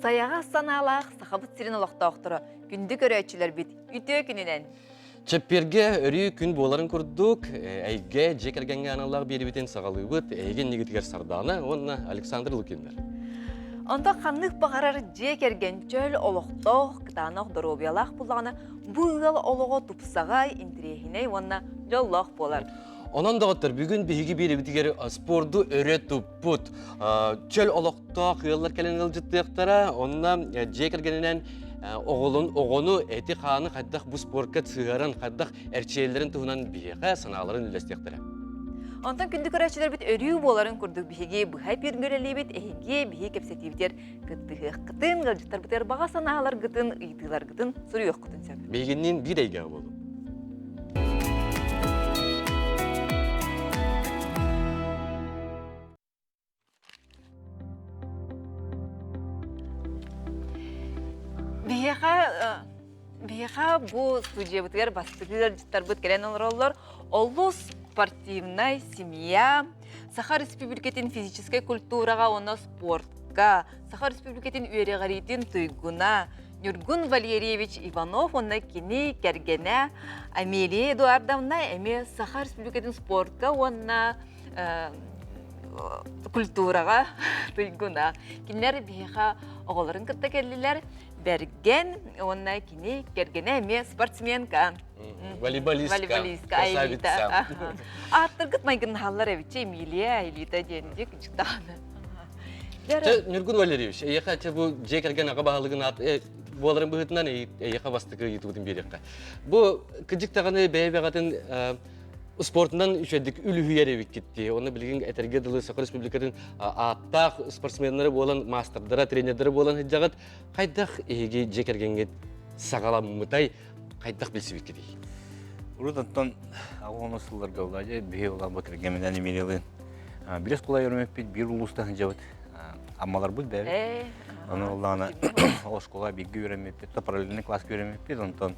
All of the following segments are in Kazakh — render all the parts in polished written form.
Саяға саналақ, сақабыт сирен олақтауқтыры, күнді көрөтчілер бит, үтө күнінен. Чепперге өрі күн боларын көрдік, әйге жекергенге аналар бері бітен сағалы бұд, әйген негітігер сарданы, онына Александр Лукинер. Онда қанық бағарар жекерген чөл олықтау, қытанық дұробиялақ бұлағына бұғыл олығы тұпсағай интрехіне онына жоллақ болар. Онан дағыттыр, бүгін бейгі бері бітігер спорду өрі тұппұт. Чөл олықтау қиылар кәлен ғылжыттықтара, онына жекергенінен оғыну әті қаны қайдақ бұл спортқа цығарын, қайдақ әрчейлерін тұғынан бейеға саналарын үлестектірі. Онтан күнді көрәтшілер біт өрі боларын күрдік бейге бұхай пергөрелі біт әйге бейге кепсетивдер күттігі қытын ғылжыттар бітер баға саналар ғытын, ұйдылар ғытын, сұры өқ құтын сөп. Бейгеннен бір әйге болу. Бейха бұл студия бұтығар бастығылар жыттар бұт кәрен олар олу спортивная семья, Саха Республикатын физическая культураға, оны спортқа, Саха Республикатын үйеріғаритін тұйгуна, Нюргун Валерьевич Иванов, оны кені кәргені, Амелия Эдуардовна, әме Саха Республикатын спортқа, оны культураға тұйгуна. Кенлер бейха оғыларын күтті кәлілер, Берген, онна кини кергене эме спортсменка. Волейболистка, Айлита. Аттыргыт майгын халлар эвиче Эмилия, Айлита денде күчтаны. Нургун Валерьевич, эйха бұл жей керген аға бағалығын боларын бұғытынан эйха бастықы етудың берекқа. Бұл күджіктағаны бәйбәғатын спортынан үшедік үліхүйер евік кетті. Оны білген әтерге дылы Саха Республикатын аттақ спортсменлері болан, мастerdары, тренердері болан хеджағыт, қайдақ еге жекергенге сағаламытай қайдақ білсібек кетей? Ұрыдаттан ағуын осыларға олады, бейе олар бұтыргеменен емелелін. Білес қолай өрмеппет, бір ұлыстан жауыт. Аммалар бұд бәбі. Оны олағына оскола бейгі өрмеппет, параллельный классқа өрмеппет, онтан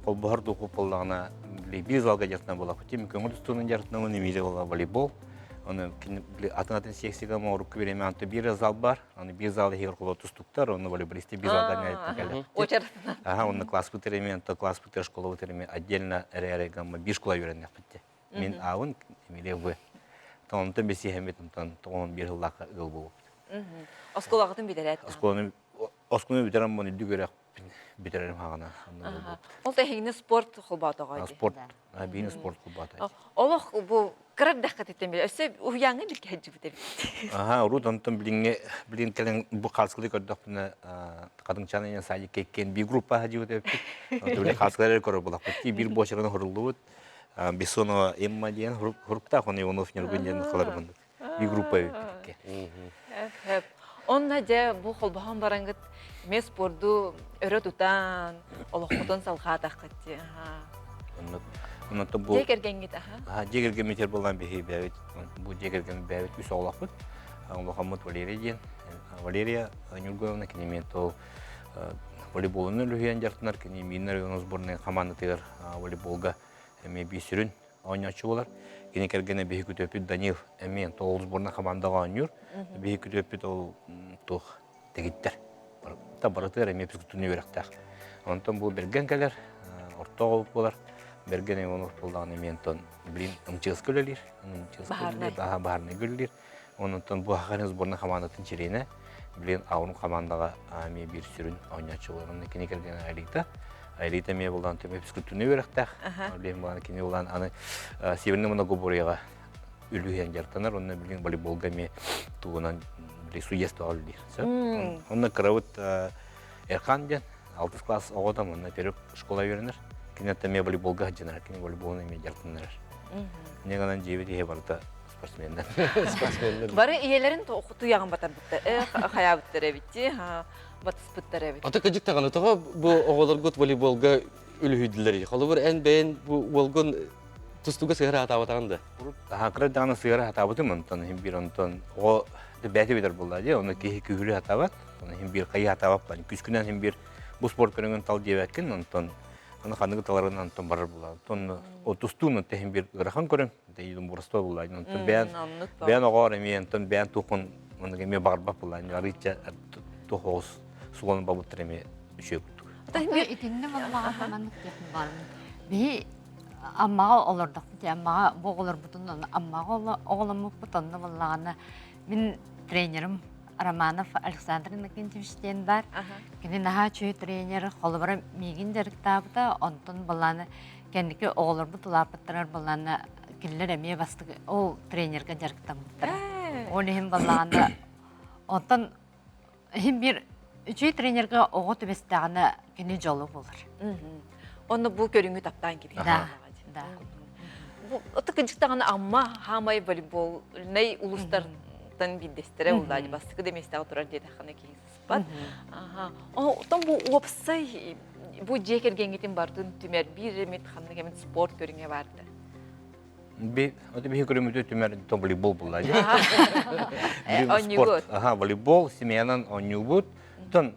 ол бұхар тұқып болағына bir залга жартына бола. Тем көңіл үстінің жартына оны емейлі бола волейбол. Оны атын сексиға мағырып көбереме анты бір зал бар. Оны бір залды егер қолы тұстықтар, оны волейболисте бір залдан әліпті кәлі. Оны класс бұтыреме, класс бұтыр школа бұтыреме отдельно әрі гамма бір школа үйренек бітті. Мен ауын емейлі бұ. Тоғынтын бесі әмет, тоғын бір жыллаққа ұл болып. Осколағытын бедер әді? Осколаны бідерім бұны үді көрек бідерім ағына. Ол тәхейіне спорт құлбаты ғайды? Спорт, бейіні спорт құлбаты. Олық бұл қырар дәққат еттен беді, өсі ұяңы бір кәджі бұтыр? Ұрут онтын білген кәлін бұл қалсықлы көрдік бұны қадыңчанын сәді кеккен бір группа ғаджы бұтыр. Білген қалсықлары көрі болақ бұтты, бір бошығыны ғырылды бұд. Бесону Эмма дейін ғырыптақ, оны Иванов нергінден қалар бұнды. Bir группа өйттіке. Онна жа бұл қолбаған бараңғыт мен спорду өрі тұтан, олыққытын салғатақ қытте. Жекерген кет, аха? Жекерген метер болған бейхей бәует. Бұл жекерген бәует үс олақ бұд. Мұхаммад Валерия дейін. Валерия Нюргоевна кенемен ол волейболының үлгейен жартынар. Кенемен районы сборный команда тегер волейболға әме бейсірін ойнатшы болар. Кені кергені бейхі күтөпіт Данил әмен тоғыл сборный командаға ойныр. Бейхі күтөпіт ол тұқ тегеттер. Та барытыр әме біз күтіні өріқтақ. Онтан бұл берген кәлер, орта олып болар. Берген әме болдағын әмен тон білін ұмчығыз көлелер. Бағарны көлелер. Онтан бұл ақарын сборный командатын черейіне білін ауын командаға әме бір сүрін ойнатшы болар. Кені кергені әлейті. Айлита мен болған төме біз күттіні өріқтақ. Білен болған кені болған аны северінің мұнағы борыға үлгіген жартанар. Онына білген волейболға мен туғынан суесті алылыр. Онына қырауыт Эрхан ден, 6 класс оғадам, онына періп школа өрінір. Кенетті мен волейболға жанар, кені волейболына мен жартанар. Неганан жебет еге барыта спортсмендер. Бары иелерін тұяғын батар бұтты, қая бұттыр әбітті, батыс бұттыр әбітті. Ата көжік тағаны тұға бұл оғаларғыт волейболға үлі Қалы бір ән бәйін бұл олғын тұстуға сығыры атабатағынды? Қыры дағаны сығыры атабаты мұнтан, бір онтан оғы бәті бедер болды, оны кейі күйірі атабат, бір қайы атабат бар. Күскінен бір бұл спорт көріңін тал девәткен, онтан қанығы таларынан онтан барыр болады. Тұстуын онтан бір ғырақан көрің, дейдің бұрысты болады. Бән оғар әме, бән тұқын бағарбап болады. Арытша тұқығыз суган бабыттар эме үшөк. Итинне болмаға таманлык техник бар. Би аммаға олордық бите, аммаға боғылыр бұтын, аммаға оғылымық бұтынны болағаны. Мен тренерім Романов Александр Иннокентьевичтен бар. Кені наға чөй тренер, қолы бара мегін дәріктабыда, онтын болағаны, кәндікі оғылыр бұтылапыттырар болағаны, келілер әме бастығы, ол тренерға дәріктам бұттыр. Оны хем болағаны, онтын хем бір үчүй тренерға оғы төбестіғаны кені жолы болыр. Оны бұл көріңі таптан келген. Да. Оты кынчықтағаны амма хамай волейбол, нәй улустардан билдестері ұлдады. Бастықы деместіға тұрар деді қаны кейсіз бар. Отын бұл опсай, бұл жекергенгетін бардың түмер бір ремет қаны кемін спорт көріңе барды. Оты бихи көрімді түмер волейбол бұллады. Оннигут. Волейбол, семьянан оннигут. Тон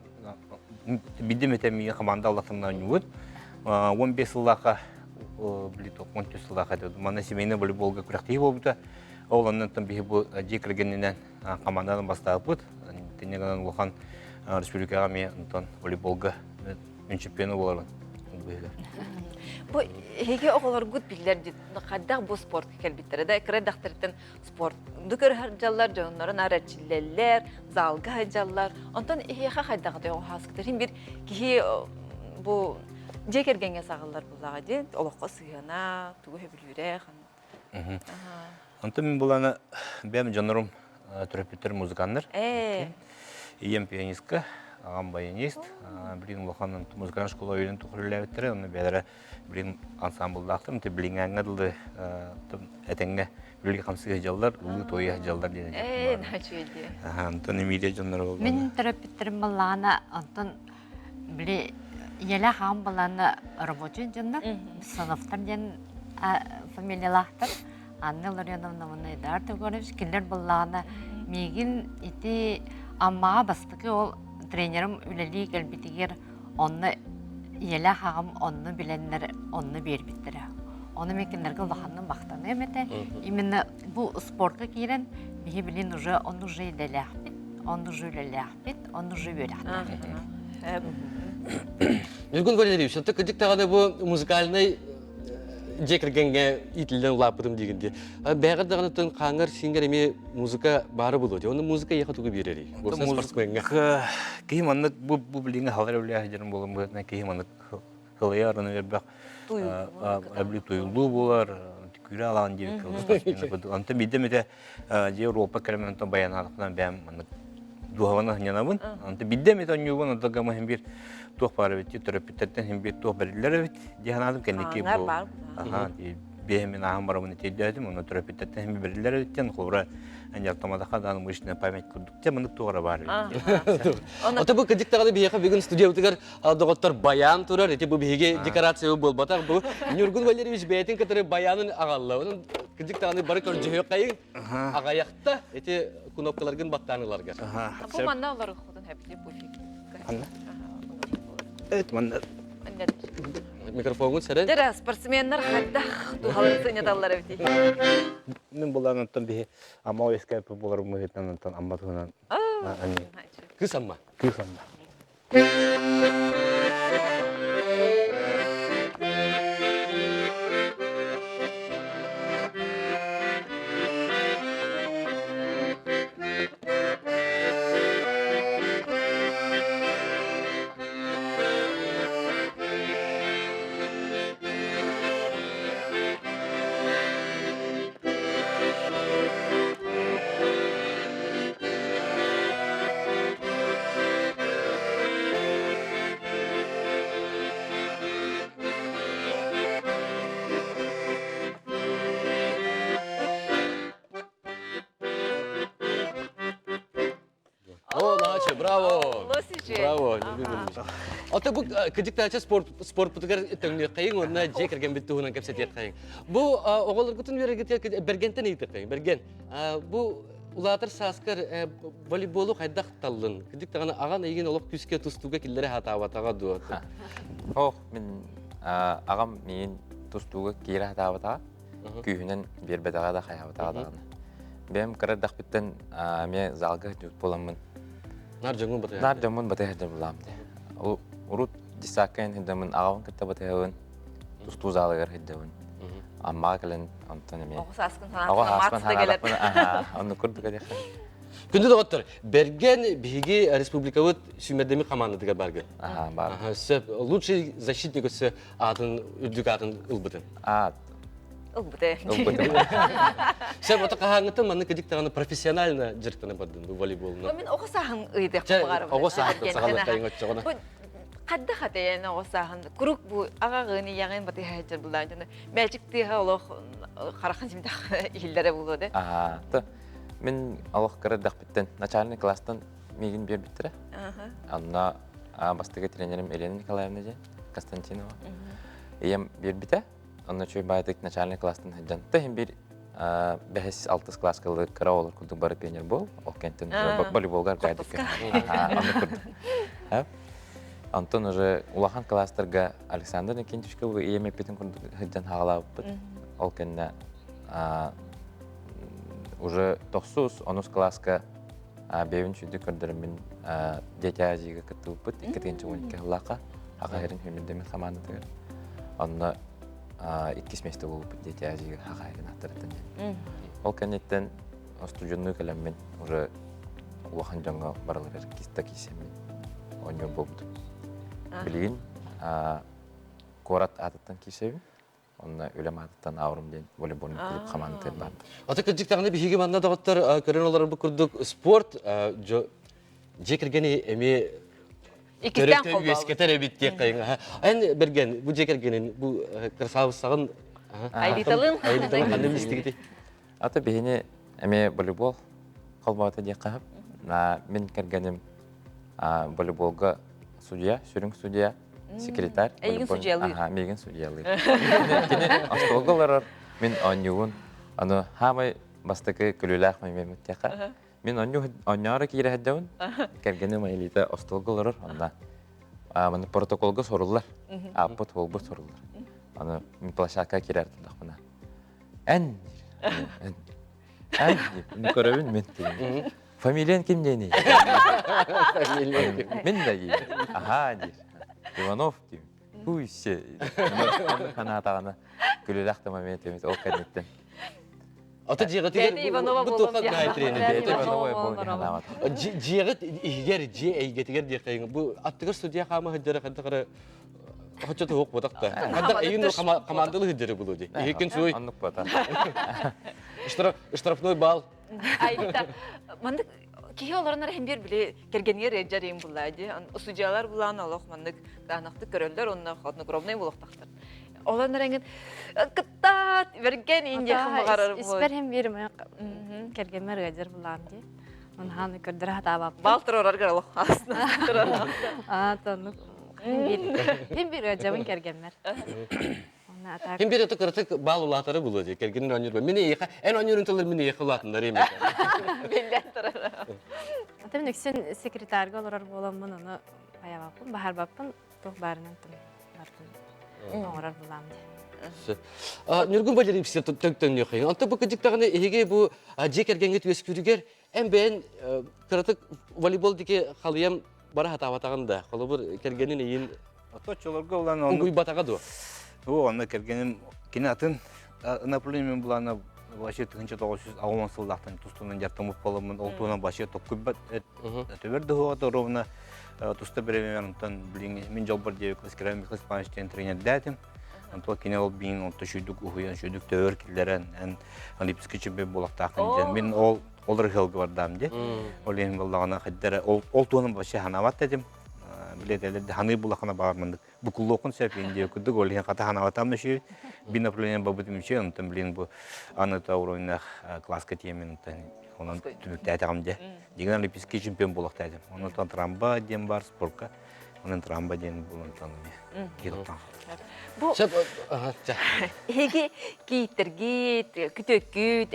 бидем это ми команда Аллахтан оннигут. 15 жылдақа, 13 жылдақа, мана семейный волейболға күрәқтейі болбыта. Ол оннан тон бихи бұл жекергенінен командадан бастағы бұд. Тенегінен олған республикаға ми волейболға чемпионы боларын. Бұл хеге оғылар ғұд білдер дейді, қадақ бұл спорт кәлбеттері, да кірәдақтырдың спорт. Дүкір жаллар, жонларын арачилелер, залға жаллар. Онтан хеге қайдағыдай оға хаскетер. Bir кеге бұл жекергенге сағылар бұлаға дейді, олыққа сүйена, түгі өбілуре. Онтан мен бұланы бәм жанырым түрәпеттер музыкандар. Ием пианистка. Ағам баянист, білін ұлақанын музыканы школа өйден тұқырылы әветтері, оны бәдірі білін ансамблдақтыр, мұнты білін әңгадылды әтәңге білгі қамсыға жалдар, ұлы тойы жалдар дейін. Нәчу еді. Антон Эмилия жанлары болды. Мен терапевттерім балағына, Антон білі елі қағым балағына рабочий жандар, сыныфтар ден фамилиялақтар, Анна Ларионовна мұны едар түгөріміз, келдер балағына мегін еті аммаға бастықы ол тренерім үлелі кәлбетігер онны елі қағым онны біленлер онны бербеттірі. Оны мекендерге ұлақанның бақтаны әметі. Именно бұл спортқа кейрен бейі білен оны уже елі ақпет, оны уже үлелі ақпет, оны уже өлі ақпет. Нұргүн Валерьевич, ты кадиктағаны бұл музыкальный жекергенге итілден ұлапыдым дегенде. Бәғірдағаны түн қаңыр сенгер еме музыка бары болу. Оны музыка еқа түгі берері. Болса спортсменге. Кейім анық бұл біліңі халар өлі әжерім болым бұғытына кейім анық қылыя арыны вербәқ. Әбілі тұйылу болар, күрі алаған деп қылды. Анты бейдім еті Европа кәрімен баянадықынан бәм дуғаваны ғынянабын. Анты бейдім еті онюбын, отағама хем бір тух пары бит, терапевттен хем бит тух берилер бит. Диханадым кенеки бу. Бемен ахам барамын теддәдим, оны терапевттен хем берилер биттен хора анjартамада хадан мышны память курдук. Те мындык тугара бар бит. Ата бу кадиктагы бияка бүгүн студия утыгар доктор Баян турар, эти бу биге декорация бол батак бу Нургун Валерьевич бетин катары Баянын агалла. Onun кадиктагы бары көрҗөй кайын агаякта эти кнопкаларгын баттаныларга. Бу манда алар ходын хәпли бу фик. Evet, manlar. Микрофон сәрен. Дәрә спортсменнар хәддах тухалысы недаллар бит. Мен буларны тон бе ама эскә булар мөгетнән тон ама туган. Кыз амма. Кыз ама. Браво! Лосиче. Браво! Ата бу кадиктача спорт путугар теңне кайын, онна жекерген биттугунан кепсетет кайын. Бу оголор гутун берегете бергентен ыйтып кайын, берген. Бу улатыр саскар волейболу кайдак таллын. Кадиктаганы аган еген олок күскө тустуга киллере хатабатага дуат. Мен агам мен тустуга кире хатабатага күйүнөн бербетага да хаябатага да. Бем кырдак биттен мен залга жут боламын. Нар жөңгөн бата. Нар жамын батай хаджар булам де. Урут дисакайн хидамын агавын кытта батайын. Тусту залыгар хидамын. Амма келен антон эме. Оғыз аскын Ага, санатына матсыда келер. Ага, аны күрдүк эде. Күндү доктор, берген биги республикабыт сүмедеми командадыга барган. Ага, бар. Сөп лучший защитник өсө атын үдүк атын ылбытын. Ылбыты. Сөп ата кахаңытын маны кедиктаганы профессионально жыртыны бардын бу волейболуна. Мен оғысағын ыйдық Жа бұғарым. огосаакты сагалык кайын өтчөгөнө. Қадды қатайын оғысағын. Күрік бұ ағағыны яғын баты хайчар бұлдан. Мәлчіктіға олық қарақан жемдақ елдері бұлды. Ага, та мен алох кырдак биттен начальный класстан мигин бер биттире. Анна бастыгы тренерим Елена Николаевна же Константинова. Эм бер бите. Анна чөй байтык начальный класстан хаджан. Та хем бир 5-6 класс кылды кыра олар курдук бары пионер бол. Окентен волейболга кайдык. Анна курдук. Антон уже улахан класстарга Александр Никитичка эме питин курдук хаджан хагалап. Ол кенне уже 9-10 класска бевин чүйдік көрдірімін дети азиға кыттылыппыт, 2-12 жылақа ағайрын хүмілдемін қаманды тігір. Онына 2 месті болыппыт дети азиға ағайрын аттырыттын. Ол кәнеттен студионный кәлеммен уже улахан жаңға барылыр киста кейсеммен ойнер болыпты. Білген корат атыттан кейсемін. Онна өлем атыттан ауырым ден волейболный клуб команды бар. Ата кырдыктаганы биги манна дагыттар көрөн олар бу курдук спорт жекергени эми Икистен қолды алды. Ескетер эбитте кайга. Эн берген бу жекергенин бу красавысагын Айлиталын. айлиталын кандай мистигити. Ата бейіне әме волейбол қалбағыта дек қағып. Мен кәргенім волейболға судья, сүрінг судья, секретарь. Егін судьялы. Ага, меген судьялы. Астолғалар мен онюғын. Аны хамай бастықы күліләқ мәймемет деқа. Мен онюғары кейрі әддеуін. Кәргенім айлита астолғалар. Аны протоколға сорулар. Аппыт олбы сорулар. Аны мен площадка керер тұндақ бұна. Ән деп, көрөбін мен дейін. Фамилиян кім дейін? Мен да дейін. Аха дейін. Иванов дейін. Пуйсе. Қана атағаны күліләқті момент емес, ол кәдеттен. Ата жиғыт егер бұл тұқат ғай тренер. Жиғыт егер же әйгетігер дейін. Бұл аттығыр студия қамы ғыддары қандықыры Хочет его вот так. Когда именно команда лидеры были. И концой. Штрафной балл. Айта. Мандык кие оларнар hem bir bile келгенге реджарим булады. Судьялар булан алох мандык данакты көрөлдөр онна хатны кровный булактактыр. Оларнар энген кыттат берген инде хымгарар бу. Испер hem bir ми келгенме реджар булам ди. Он ханы көрдөр хата бап. Бал турарга алох астына. Атаны hem bir реджабын келгенмер. Она атак. Hem bir kırtık bal ulatları buluyor. Kergenin oynuyor. Mini yıka. En oynuyorun tılır mini yıka ulatınlar yemek. Belden turar. Tabii nüksen sekreterge olarak bolamın onu bayağı bapın. Bahar bapın. Tuh barının tüm. Barın. Orar bulam di. Nürgün bacarıyım size töktön yok. Anta bu kıcıktağını ehege bu jekergenge tüyes kürüger. En ben kırtık voleybol dike halıyam bara hatavatağında. Kolubur kergenin eyin. Atçılarga olan onu Onguy batağa do. Onu kergenim kinatın Napoleon bulana başı tıkınca 960 yıllardan Tusta'nın yartımı palamın olduğuna başı tokkubat töverdi o da ровно Tusta bireylerden bilin min jalbar diye klasikler Mikhail Spanish'ten trener dedim. Antol kinol bin o taşıdık uhuyan şöydük töver killeren en Olimpisk çempion bulaktakın. Min olur helgi vardam diye. Olayın vallahi haddere olduğunun başı hanavat dedim. Biletelerde hanı bulakana bağırmandık. Bu kullokun sepinde okuduk. Olayın kata hanavatam neşi. Bir Napoleon babıtım şey ondan bilin bu anıta oyunda klaska temin ondan tümükte atağım diye. Diğer Olimpisk çempion bulaktaydım. Ondan tramba diyem var sporka. Ondan tramba diyem buluntan diye. Bu hege giytirgit, kütüküt,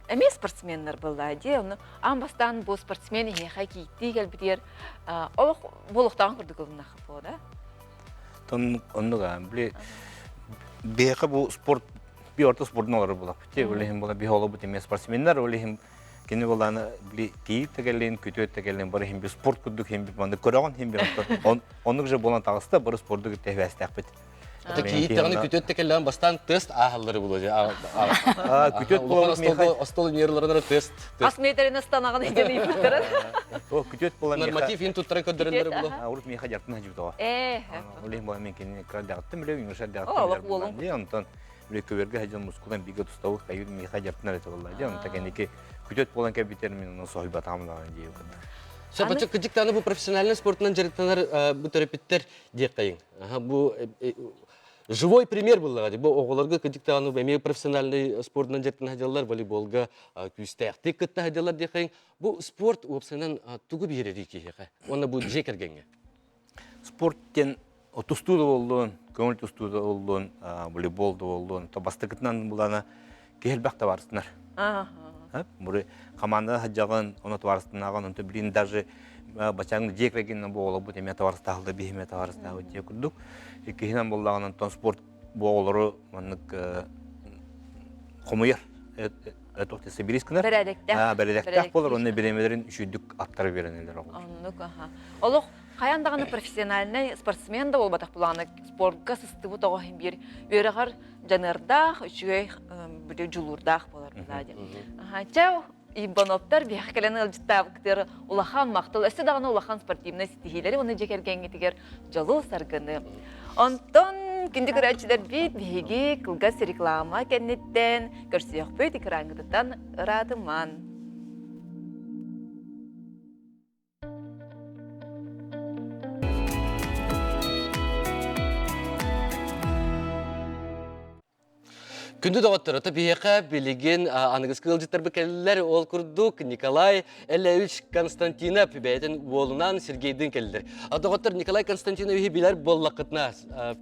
eme sportsmenler bullaydı. Onu ambastan bu sportsmen hege giyti gelbidir. O buluqtan kurduk oluna xafoda. Onu da bile bir bu spor bir orta sportun olur bulak. Öyleyim bula bir holo bu temiz sportsmenler öyleyim Кини боланы тиит тегелен, күтөт тегелен бары хим спорт күдүк хим банды көрөгөн хим онук же болан тагыста бары спортту тәбәстәкбит. Ата кииттегени күтөт текеллен бастан тест ахаллары булды. Күтөт болан меха остол нерлеринер тест. Ас метріне станаған екен ипіттірін. О, күтөт болан меха. Норматив ин туттара көдөрөлөр булды. Урут меха жартын хажыбытага. Олең болан мен кини крал дагыттым, биле университет дагыттым. Алак болуң. Онтон биле көбөргө хажын мускулдан биге тустабы кайыр меха жартын эте болду. Онтон кенеки күтөт болан капитер менен сохбат амлаган жеп. Сапачы кыжыктаны бу профессиональный спортунан жарыктанар бу терапевттер дек кайын. Бу живой пример был, бу оголорго кыжыктаны эми профессиональный спортунан жарыктан хажалар волейболга күстәк кытта хажалар дек кайын. Бу спорт опсынан тугу берери кийге. Оны бу жекергенге. Спорттен тустуда болдун, көңүл тустуда болдун, волейболда болдун, то бастыкытынан булана келбакта барсынар. Буры команда хаджаган, оны тварстынаган, онто билин даже бачаңды жекрегеннен болу бу теме тварстагылды бихиме тварстагы жек күрдүк. Экинен боллаган онтон спорт болору маннык комуяр. Это Сибирскнер. Бередектак болор, оны беремелерин үшүдүк аттар беренелер огул. Аннык, Олух каяндаганы профессиональный спортсмен да болбатак буланы спортка сыстыбы тогохин бир өрөгөр жанырдах, үчүгөй бүдө жулурдах болор булады. Чау Ибановтар бияхкелен ылжыттабыктыр улахан мактыл өсө даганы улахан спортивный стихилери оны жекерген кетигер жолу саргыны. Онтон кинди көрөчүлөр бит биги кылгас реклама кеннеттен көрсөйөкпөйт экрангыдан ыраатыман. Күнді доғыттыр, ұты бейеқа білеген анығыз кылжыттар бікелілер ол күрдік Николай Элевич Константинов бәйтін болынан Сергейдің келдер. Доғыттыр Николай Константинович білер боллақытна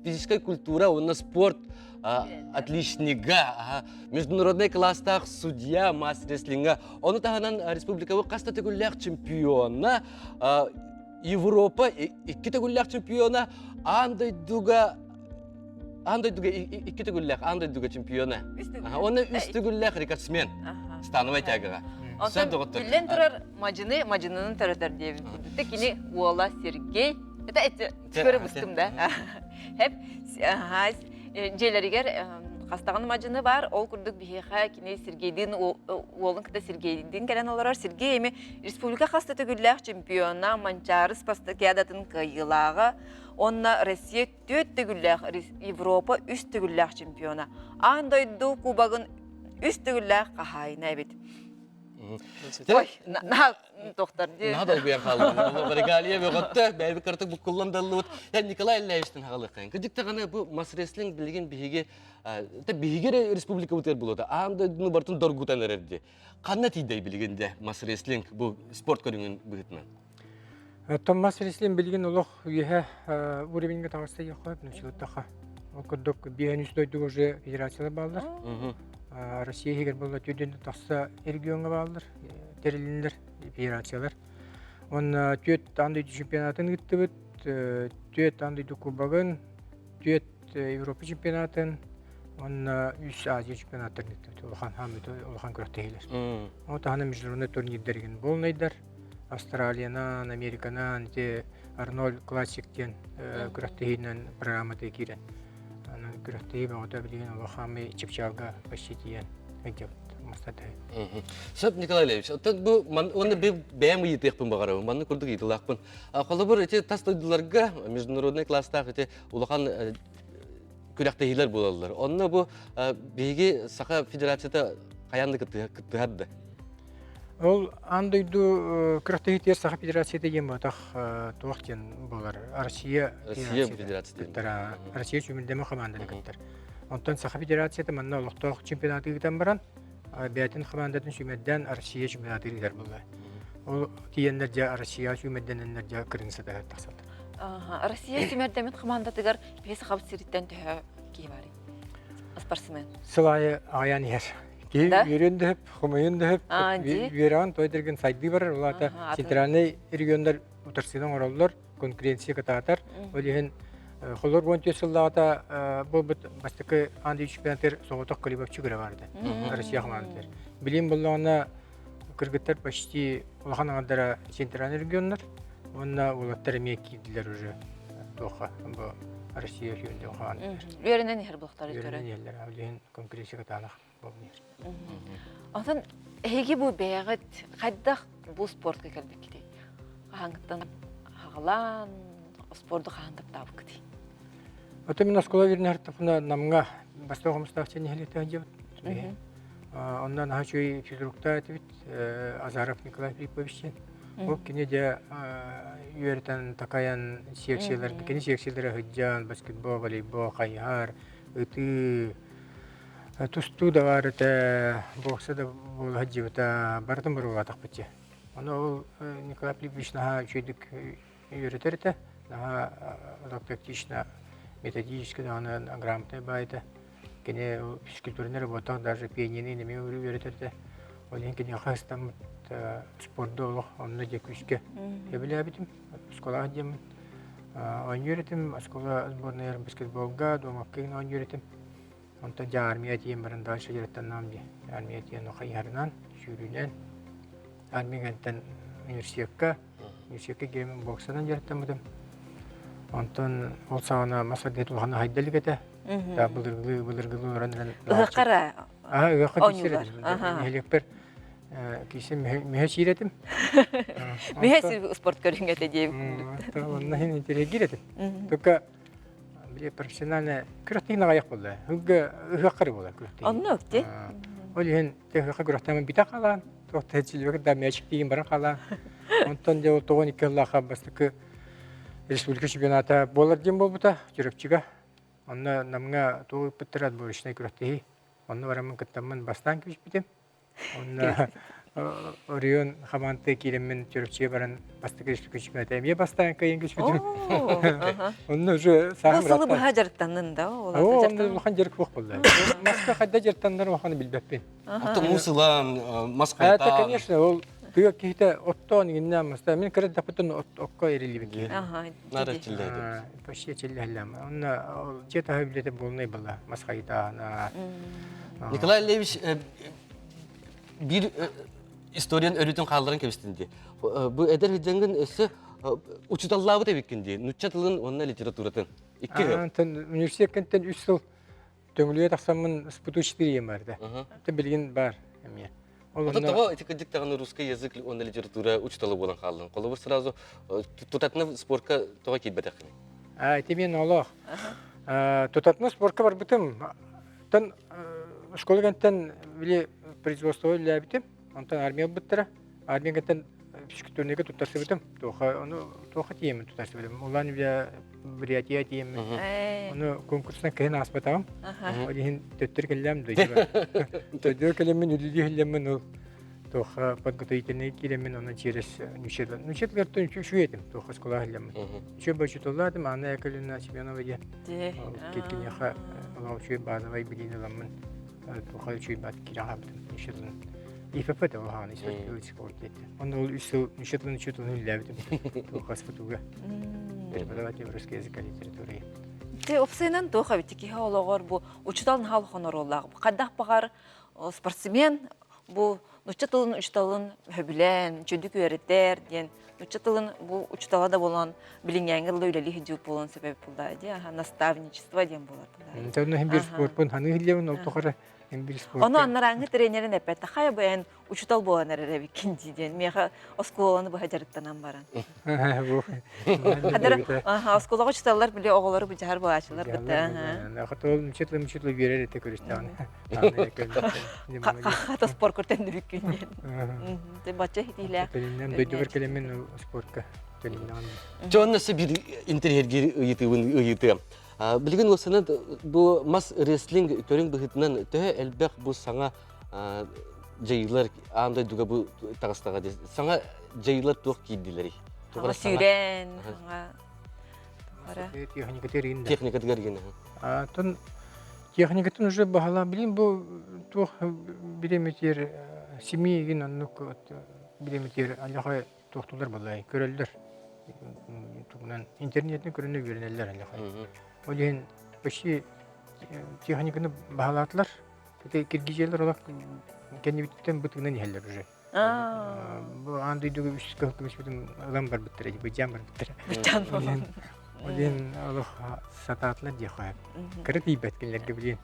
физическая культура, онна спорт отличнига, международный класстақ судья, мастер-рестлинга. Оны тағынан республикавы қаста тегілләқ чемпиона, Европа, икі тегілләқ чемпиона, андай дуга iki tügüllek, андай duga чемпиона. Оны üst tügüllek rekatsmen. Станывай тягыға. Sen доғыттыр. Билен тұрар мажынының төрөтөр дейбін. Кини Уола Сергей. Это көріп ұстым да. Хеп, желерігер қастаған мажыны бар. Ол күрдік бейеға кини Сергейдің, олың кіті Сергейдің кәлен оларар. Сергей еме республика қасты тügüllek чемпиона, манчары спастакиадатын кайылағы. Онна Россия төт тügüllek, Европа үст тügüllek чемпиона. Андойду кубагын үст тügüllek қахайына әбет. Ой, тоқтар де. Надал бұян қалды. Регалия бөғатты, бәйбі картық бұл kullandallıвыд. Николай Ильяевичтің хағылыққан. Күдіктіғаны бұл масыреслің білген бігі республика өтер болады. Андойдың бартын доргутан әрерді. Қанна тейдей білгенде масыреслің бұл спорт көріңін бұғытынан? Томас Реслин билген улох үйе уровеньге тағыста яқып, нөшілеттіға. Ол күрдік бейін үстойді уже федерациялар балдар. Россия егер болда түйден тақса регионға балдар, теріліндер федерациялар. Он түйет андойды чемпионатын күтті бүт, түйет андойды кубагын, түйет Европа чемпионатын, он үш Азия чемпионаттарын күтті бүт. Улахан көрікті ейлер. Ол тағына международный турнирдерген болнайдар. Австралиянан, Американан, Арнольд Классиктен күрәктейінен программаты кирен. Күрәктейі бағыта білген Улахамы Чепчалға пашетиен әгеп мастадай. Сөп, Николай Левич, оны бәйім етекпін бағарауын, маңны күрдік етілақпын. Қолы бір тастойдыларға международный класстақ Улахан күрәктейілер болалылар. Онына бұл бейге Сақа Федерацияда қаянды күттігадды? Ол андойду күрәктейітер Сақа Федерацияда ем батақ туақтен болар. Россия Федерацияда. Россия чүмілдемі команданы күттір. Онтан Сақа Федерацияда манна олықтақ чемпионаты күтен баран, бәйтін командатын шүмедден Россия чемпионаты күтер болды. Ол тиенлер жа Россия чүмедденлер жа кірінсі да тақсалды. Россия чемпионаты командатыгар бесі қабыт сиреттен түйі кей бары? Спортсмен. Сылайы аян ер. Үйренді хөп, құмайынды хөп, үйераған тойдырген сайды бар, олата центральный региондар ұтырсыдан оралылар, конкуренция кататар. Олеген қолыр бонтия сыллағата бұл бастықы аңды чемпионаттар соғытық колебапчы көрі барды, Россия командалар. Білем болағына кыргыттар почти улахан аңадара центральный регионнар, онна улаттар эмек кийдилер уже тоха, бу Россия хүйінде оған. Үйерінен ехер бұлықтар Үйерінен өтері. елдер, әулеген конкуренция катанақ болмайыр. Атын эги бу бәгыт қайдақ бұл спортқа кәлбек кедей. Қаңғыттан ағылан, спорты қаңғып табы кедей. Ото мен оскола вернер тапына намга бастау қамыстақ чәне хелетті жеп. Ондан хачуй физруқта әтібіт Азаров Николай Филипповичтен. Ол кене де үйертен такаян секциялар, кене секциялары хыджан, баскетбол, волейбол, қайғар, ыты, тусту да бар әті, бокса да бол хыджибыта бардым бұруға тақпытте. Оны ол Николай Филиппович наға үшейдік үйретер әті, наға практично методически дағаны грамотный байды. Кене физкультурный работах, даже пианины неме үйретер әті. Ол ең кене қастамыт спортда олық, онына де күшке ебілі әбітім, скола әдемін. Он үйретім, скола сборный баскетболға, домаққығын он үйретім. Онтан жа армия тиен барын дальше жереттен намды. Армия тиен оқайарынан, шүрінен. Армияттен университетке келемін боксадан жереттен бұдым. Онтан ол сағына масадет ұлғаны хайдалік әті. Бұлырғылы оранырын. Ұғыққара ойнулар. Кисе меhe çiğretim. Мехе спорт көрінге дейім. Ondan intereye giredim. Только бile профессионально күрәтеген аяқ болды. Үгәккәре була күрәтеген. Онны өкте? Ол ен тәхәккә күрәтәмен битә калан. Тохта чилбек да мәчик деген бара калан. Онтан да 12 еллаха бастыкы республика чемпионаты болар дем болбута жүрөкчүгө. Онна намга тоой петрат бурышны күрәтеги. Онны барамын кыттамын бастан киш битем. Онна Орион хаманты киреммен жүрөкчүгө баран бастыкы республика чемпионаты эмне бастан кайын киш битем. Онны уже сагым Сылы баха жарттанын да, олар Онны жарттанын. улхан жерк бок болду. Маска кайда жартандар уханы билбеппин. Ото мусылан, Это, маскайтан. конечно, ол тыга кихте оттон гиннам маста мен керет тапытын окко эрилибин. Ага, Нара диди. чиллейди. Почти челлям. Он жета хабилете болной была. Маскайта на Николай Левич bir историyan örütün kaldırın kebistindi. Bu eder hüccengin ösü uçutallığı tebikindi. Nüççatılın onunla literatüratın. İki yıl. Антон университеттен 3 жыл төңлүе таксамын спутучтырыем барды. Ты билген бар эме. Ол Ото того этикадик таганы русский язык, онна литература учталы болан калдын. Колы бир сразу тутатны спортка тога китбетек. Темен олох. Тутатны спортка бар бутым. Тан школгантан биле производство лябитим. Антон армия буттара. Армиягантан физкультурныйга тутасы бутым. Тоха тиемен тутасы бутым. Улан биле вариатия тиемен. Onu konkursuna kehen aspatam. Олиһин төттөр келлем дойба. Төттөр келемен үлүлү келемен ол тоха подготовительный келемен оны через нучет. Нучет гартон чу етим тоха школа келемен. Чу бачутуладым ана якылына чемпионовая. Кеткенеха ол чу базовый билиналамын. Тоха чу бат кирахабым. Нучетлын. ИФП да оханы спорт спорт. Он ол үсү нучетлын чутун үлләбитим. Тоха спортуга. Преподаватель русский язык и литературы. Те опсайнан тоха битики хаологор бу учталын хал хонороллаг. Кадах багар спортсмен бу учталын хөбүлен, чөдүк өйрөтер ден. Учталын бу учталада болон билингенге лөйлөли хижуп болон себеп булда ди. Наставничество ден болот. Тәүне һәм бир спорт бун ханы хилебен ол тохара һәм бир спорт. Оны аннараңы тренерин эпетте хая бен учтал боланар эре бикинди ден. Меха осколаны бу хаҗарыттан баран. Бу. Хадыр осколага учталлар биле оголары бу жар баачылар бите. Хатол мчетле берер эте көрүстән. Хата спорт көртенди бикинди. Те бача хитиле. Тәлиннән дойдыр келемен спортка. Тәлиннән. Жоннасы bir интерьерге ыйытыбын ыйыты. Билген осыны bu mas wrestling төрүң быхытынан тө элбек bu саңа жайылар андай дуга bu тагыстага саңа жайылар тох кийдилери. Сүйрен. Техника терин. Техника дигерген. Тон техникатын уже бахала билин бу тох биреметер семейген аннук биреметер аллахай тохтулар балай көрөлдөр. Тугунан интернеттен көрүнө беренелер аллахай. Олен почти техниканы бахалатлар. Киргизелер олак кенебиттен бутугунан хеллер уже. Бу андыйдыгы үс көмөс бүтүн ылам бар биттер, бу жам бар биттер. Бүтән болон. Один алох сататлар дияхай. Кыры тийбеткенлерге билин.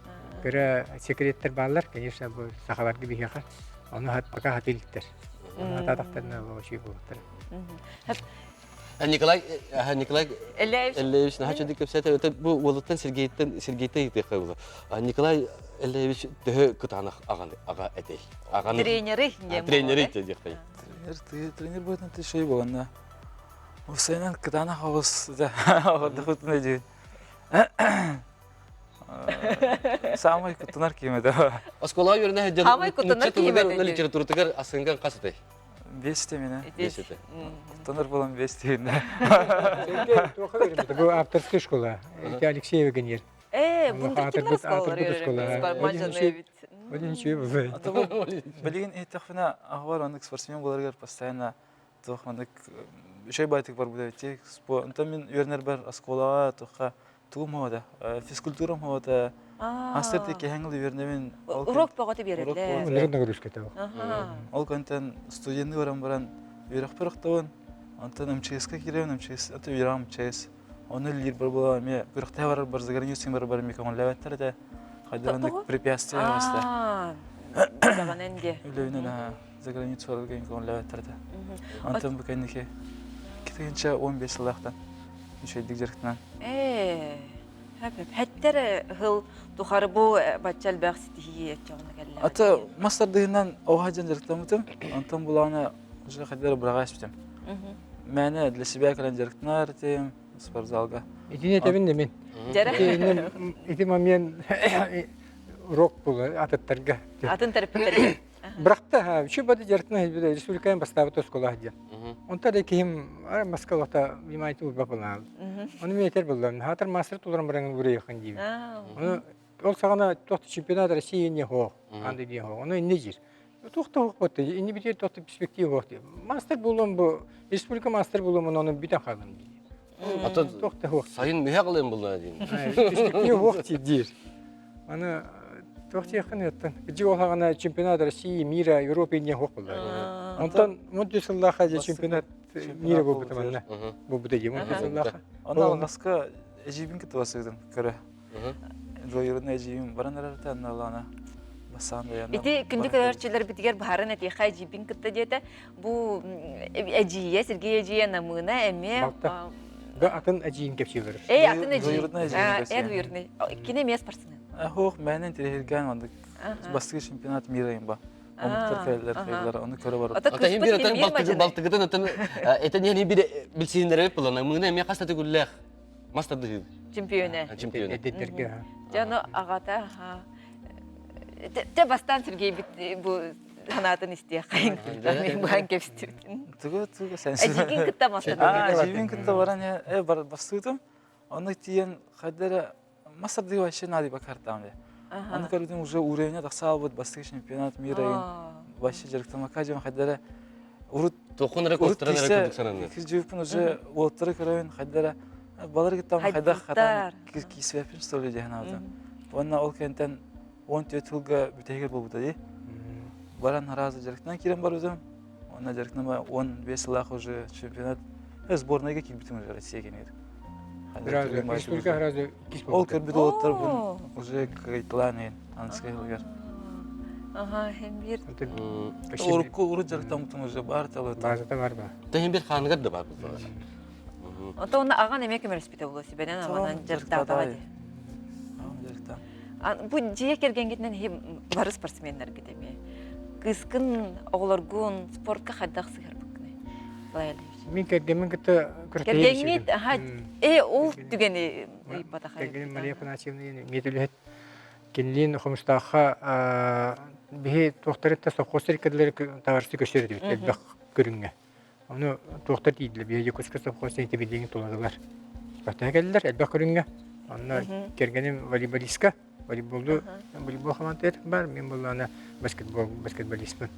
Кыры секреттер баллар, конечно, бу сахаларга бихаха. Аны пока хатиликтер. Ататактарына вообще булыктыр. Николай Элеевич. Ильич, на хочу дикапсета, это был Володтан Сергей Тихович. Николай Ильич тө кытанах ага этей. Тренеры. Тренеры дихай. Тренер болатын тишей болғанда. Осайнан кытана хавыз да ағырды құтын өйдейін. Самай құтынар кемеді. Оскола юрна хеджан. Хамай кутунар киймеди. Литературатыгар асынган касытай. Бесте мені. Бесете. Құтынар болам бесте. Бу авторская школа. Это Алексеева Ганьер. Бунда кимler сколар Один ничего бывает. Білген еттіқфіна ағвар ондық спортсмен боларғар постоянно тоқмандық үшай байтық бар бұда өтек. Онтан мен өрнер бар асколаға тоққа туғым хода, физкультурам хода, астырды кехеңілі өрнемен. Урок бағаты береді. Олар нагрузка табы. Ол контен студентный баран баран үйрақ бірақтауын, онтан МЧС-қа кереуін, МЧС, это үйрағым МЧС. Оны лир бар бола, ме үйрақтай бар заграничный бар ме көңіл ләвәттер де. Қайдырандық препятствия басты. Баған әнде. Үлеуінен за границу алған көңіл ләвәттер де. Онтан бүкәндіке кетігенше 15 лақтан үшейдік жеріктінен. Хәттері ғыл тұқары бұл батчал бәқ сетихи етчағына кәлі. Аты мастардығынан оға жан жеріктен бұтым, онтан бұлағына ұжы қайдары бұраға еспітім. Мәні для себя кәлін жеріктін әртем, спортзалға. Итине табин мен. Ити момент урок булы ататтарга. Атын тәріппеттерге. Биракта үші бады жартына республиканың бастабы тоскола hadya. Онта да ким Москвалата внимание уба булан. Оны метер булдан. Хатыр мастер туларым баран бурая хан диби. Оны ол сагана тохты чемпионат России не хо, андай не хо. Оны не жир. Тохты хо бот, не бите тохты перспектива хо. Мастер булам бу республика мастер булам оны битен халым. Ата Тохты хо. сайын меха кылайын булна дейин. Перспектива хо дир. Аны тохты яхын яттан. Жол хагана чемпионат России, мира, Европы не хо булды. Онтан мундисаллаха чемпионат мира бу бутаманна. Бу бутаги мундисаллаха. Оны алғасқа әжейбін кеті басығдым көрі. Дойырын әжейбін баранарарты анналана басағында яна. Ити күндік өрчелер бітігер барын әті қай жибін күтті деді. Бұл әжейе, Сергей әжейе намына әме... Атын әжейін кепшелер. Атын әжейін. Дойырын әжейін Дойырын. Кене мес парсыны? Хоқ, мәнен терехелген ондық. Бастығы чемпионат мирайын ба. Омықтар кәлілер, оны көрі бар. Ата хим бир атан балтыгытын атан этен яни бир билсиндер булана. Мына эме кастаты гүлләх. Мастарды. Чемпионы. Чемпионы. Эдеттерге. Жаны ағата. Те бастан Сергей бу санатын исте қайын. Мен бұған кепстірдім. Түгі сәнсіз. Әжейген күтті мастарды. Әжейген күтті баран бастығытым. Оны тиен қайдары мастарды вообще надо бакартам. Аны көрдім уже уровня тақсал бұд бастығы чемпионат мира вообще жарықтан макадион қайдары ұрыт Тоқыныры көстірінері көрдік сананы. Кіз жүйіппін уже олттары көрейін қайдары балар кеттам қайдар қатан кейсвеппін что ли деген аудым. Онна ол кенттен 14 жылға бүтегер бол бұта дей. Баран аразы жарықтан керем бар өзім. Онна жарықтан 15 лақ уже чемпионат сборныйға келбітім уже Россия кенеді. Республика разве Ол көрбіді олттар бұн уже қайтылан ең анысқа елгер. Хем бир. Урут жарықтан бұтын уже бар тәлі өтті. Базата бар ба? Тахим бир ханығар да бар бұлдар. Онта оны аған еме көмір спита болу себенен ағанан жарықтағы бағады. Бұл жия керген кетінен бары спортсменлер кетеме. Кыскын, оғыларғын, спортқа қайдақ сығар бұққыны. Былай әлемші. Мен кергенмен күтті күртейі Кергенмет, ол түгені ұйпата қайдақ. Кергенмен Мария Панасьевна метілі кенлин хомустаха бе тохтарытта совхозтар кадылар тағарсы көшерді бәк көріңе. Оны тохтар дейділі, бе екөскі совхозтар етебедеген толадылар. Спартаға кәділер, әлбәк көріңе. Оны кергенім волейболистка, волейбол команда бар, мен бұл ана баскетболистпін.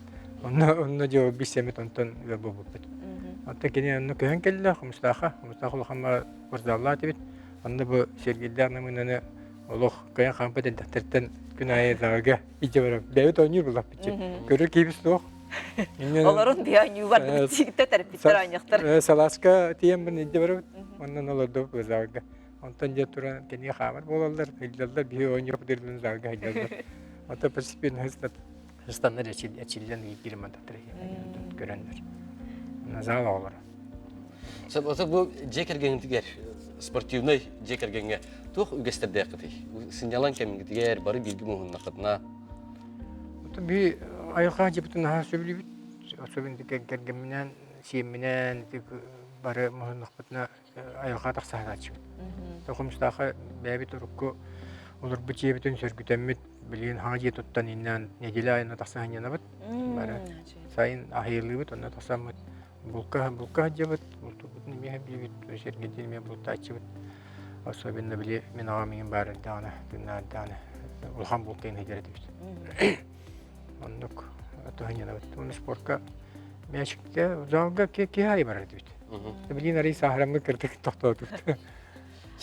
Оны жауы бейсемет онтан өбі бұппет. Онта кене оны көйін кәділер, хомустаха ұлықама орзалла атебет. Оны бұл Сергейді ағнамын Олох каян хампа ден дәфтәртен күн айы зағага ите барам. Бәйбет ойныр бұлақ бітчен. Көрір кейбіс оқ, Олорун бия нювар битсигите терпиттер аняктар. Саласка тием бин иде барып, оннан олорду базарга. Онтан же туран кени хамар болалар, хилдалдар бии ойнап дердин залга хилдалдар. Ата постепенно хистандар ячилден кирман татры. Көрөндөр. Назал олар. Bu jekерген тигер спортивный jekергенге тух үгестерде кыты. Синялан кемин тигер бары билги муһунна кытна. Ата би аяка жибитин ха сөбүлүбүт. Особенно кергенменен, сиемменен бары муһуннакпытна аяка таксаачы. Тохумстаха бәбит урукку олар бу жебитин сөргүтөммүт билген хажы туттан иннен неделе айына таксаһаньяна бит. Бары сайын ахырлыбыт, онна таксамыт. Булка жебит, бултубут неме бибит, сергетин ме бултачыбыт. Особенно биле мен агамын бары дана, дана. Улхан булкын хедердибит. Ондук атаханьяна бит. Он спортка мячикте залга ке хай бардыбит. Билин ари сахрамга кирдик токтотуп.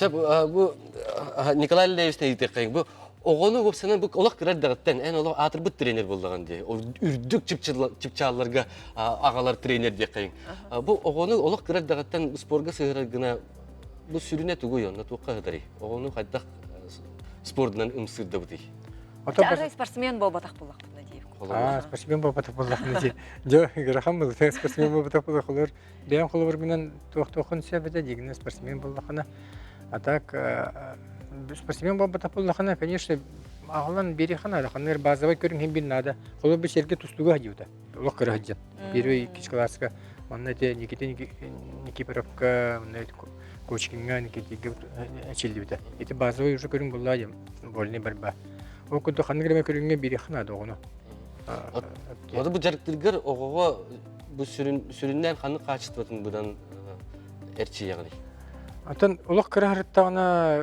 Bu Nikolay Levs'te yitecek. Bu oğunu hepsinin bu olak kırar dağıttan en olak atırбыт trener bulduğun diye. O ürdük çıpçalarga ağalar trener diyecek. Bu oğunu olak kırar dağıttan sporga sığırgına bu sürüne tuğuyor. Ne tuğka hıdari. Oğunu hatta spordan ımsırdı bu diye. Ара спортсмен болбатак булак надеев. Спортсмен болбатак булак надеев. Жо, грахам был, спортсмен болбатак булак олар. Бәйән кулы менен тоқтоқын себеде дегенде спортсмен боллахына. А так спортсмен болбатак булакына, конечно, ағылан берехана, ханнар базовый көрүнген бил надо. Кулы бу серге тустуга дивда. Улак кырахжат. Первый кичкласска, онна те Никипоровка, Кочкинга, Никитиге очилдибита. Эти базовый уже көрүн булладым. Больный борьба. O kudu xanıgrama körünge biri xana da onu. Oda bu jarıktırgır oğuğa bu süründen xanı kaçıtvatın budan erçi yağını. Atan ulaq kırahırıttağına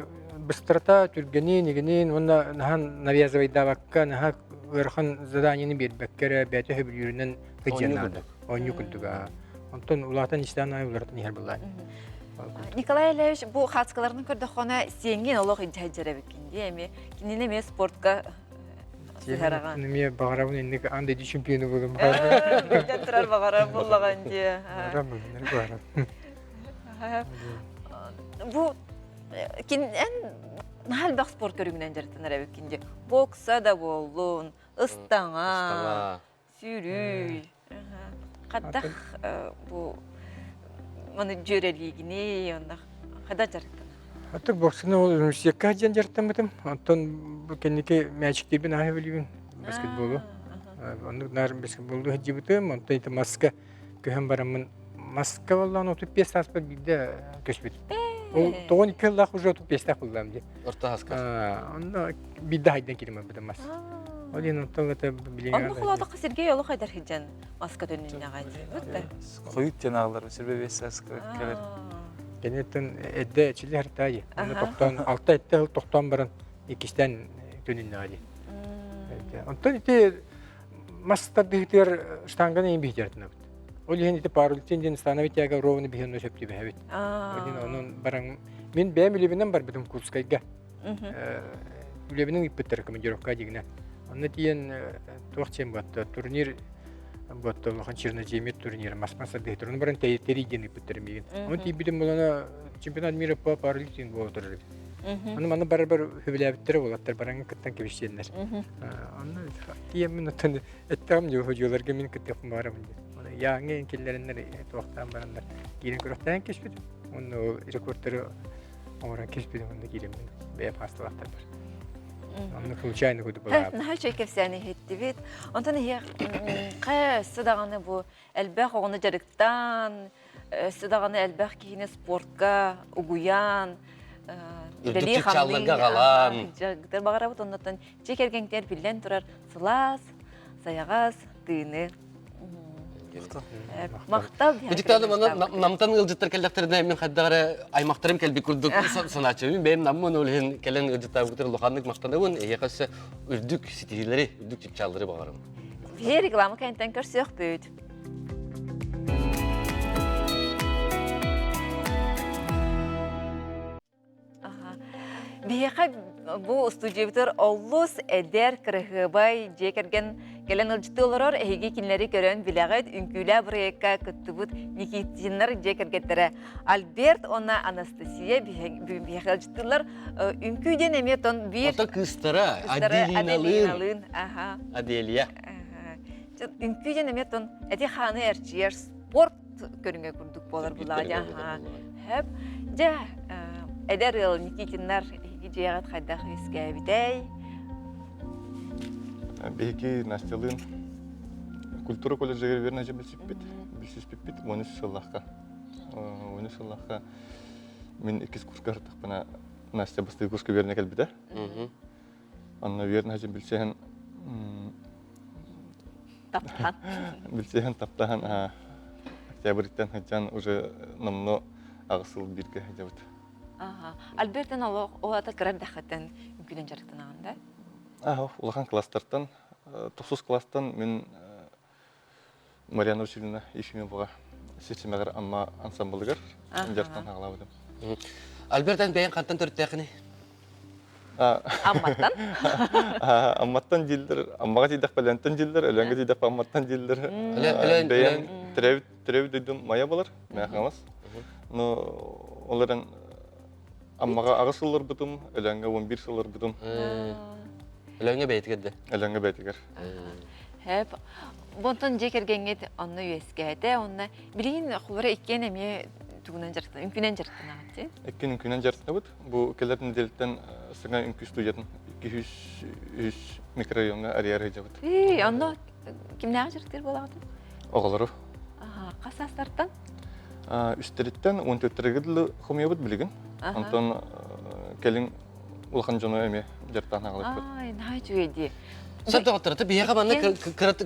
bıstarata türgenin, neginin, ona nahan naviyazavayda bakka, naha ırxan zadaniyini bir bekkere, bәті höbül yürünen hıcyanlardı. Onu kulduk. Ondan ulaqtan işten ay ulardan yer bulayın. Николай Ильич, bu xatskalarını kördü xona sengin olaq intihacere bikindi, emi kinine me sportka siharagan. Nime bağırabın ennek anda çempiyonu buldum. Jatrar bağıra bullağan diye. Bağırabın, ne bağırabın? Bu en nahal bak sport körüngünden jarıtınara bikindi. Boksa da bollun, ıstana, sürüy. Qattaq bu onu jöreliğini, onda kada jarıkkana. Artık boksunu üniversiteye jan jarıttamadım. Ondan bu kendiki mячиктербен ага билибин баскетболу. Onu nar basketbolu hejibitим, ondan ite maska köhem baramın maska vallahi 35 saat bir köşbet. O 12 yıllık уже 35 saat kullandım diye. Orta haskar. Onda bir daha haydan kirme bu da mas. O diye ondan da bilingen. Onu kulağda Sergey yolu haydar hijan maska dönününe gaydi. Koyut canağlar, sirbe 5 saat keler. Genetten edde çili haritayı. Onu toktan 6 ette toktan baran ikisten dönünne ali. Ondan ite mastar dihter штанганы им бихтердин. Ол ен ите парултин становить яга ровно бихен сөпти бехет. Onun баран мен бәм үлебинен бар битим курскайга. Үлебинен иппеттер командировка дигне. Онда тиен тоқчем батты турнир батты лохан черноземье турниры масмаса дихтер. Оны баран териден иппеттер меген. Он тибидим болана чемпионат мира по парултин болотыр. Onu bana beraber hübilebitleri olatlar, bana kıttan kevişenler. Onu diyemem notanı ettiğim diyor hocalar gemin kıttan varım diye. Yani enkellerenler tuğaktan baranlar giren kuruktan keşfedim. Onu rekortları oran keşfedim onu giren beyap hastalıklar var. Onu случайно koydu bana. Nahal şey kefsani hetti bit. Ondan hiya qaysı dağını bu elbaq onu jarıktan sıdağını elbaq kihine sportka uguyan Ürdükçü çallarga qalan. Jagдар бағарабыт оннотон чекергеңтер билен турар сылас, саягас, тыны. Мактап. Бедиктаны мана намтан ылжыттар келдектерине мен хаддагара аймактарым келби курдук саначы. Мен наммын олен келен ылжыттар бутер лоханнык мактанабын. Эйкасы үрдүк ситилери, үрдүк чаллары багарым. Бер реклама кенттен көрсөк бүт. Бияқа бұл студиябытыр олыс әдер кірғыбай жекерген Келен ылжыты олорор эһиги кинлери көрөн билегет үнкүлэ проектка кыттыбыт Никитиннар жекергеттері Альберт, она Анастасия бихалжыттылар үнкүйден эметон бир Ото кыстара, Аделиналын. Ага. Аделия. Үнкүйден эметон эти ханы эрчиер спорт көрүнгө курдук болар булаja. Хеп жа эдер ыл Никитиннар жегат хайдах искебитей. Беги Настялын культура колледжге верна же билсиспит, оны сыллахка. Оны сыллахка мен 2 курска тахпана Настя басты курска верна келбиде. Анна верна же билсен Таптан. Билсен таптан октябрьтен хаджан уже намно агысыл бирге жабыт. Ага. Альберттен олата кырар дахатын үкүнен жарыктанаганда. Улахан класстартан, 9 класстан мен Марьяна Васильевна Ефимовага сечимегер амма ансамблыгар жартан агалабыдым. Альберттен бәйін қанттан төрттәқіні? Амматтан? Амматтан жилдер, аммага жидақ бәлентен жилдер, өлеңге жидақ амматтан жилдер. Бәйін тірәу дөйдім мая болар, мәқамыз. Но олардан аммага ағы сылыр бұдым, өлеңге 11 сылыр бұдым. Өлеңге бәйтігерді? Өлеңге бәйтігер. Хәп, бонтон жекергенге онны үйескәді, онны білейін құлары еккен әме түгінен жарықтан, үнкінен жарықтан ағатты? Еккен үнкінен жарықтан бұд. Бұл келердің деліктен сыңа үнкі студиятын 200 микрорайонға арияр жабыд. Онны кімнәға жарықтар болағады? Оғалары. Қасастарттан? Үстеріттен 14-тірігідлі құмия бұд білігін. Антон келін улхан жону әме жарықтан ағалып бұд. Ай, нағай жүйеді. Сәбді ғаттыраты бейеға маны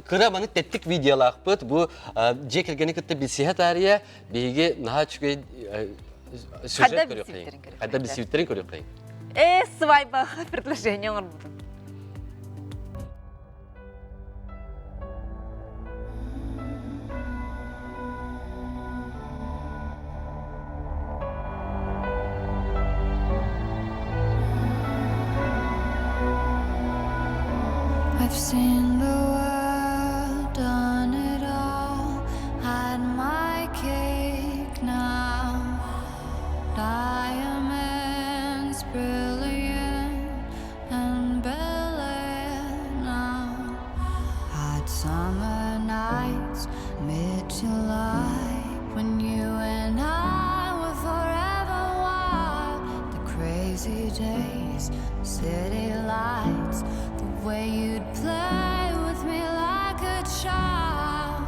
кыра маны тәттік видеолақ бұд. Бұл жекергені күтті білсиғат ария бейге наға чүгей сюжет көрек қайын. Қайда бісивіттерін көрек қайын. Свайба предложение оңыр бұдым. I've seen the world, done it all, had my cake now. Diamonds brilliant and Bel Air now. Hot summer nights, mid-July, when you and I were forever wild. The crazy days, city lights, the way you'd play with me like a child.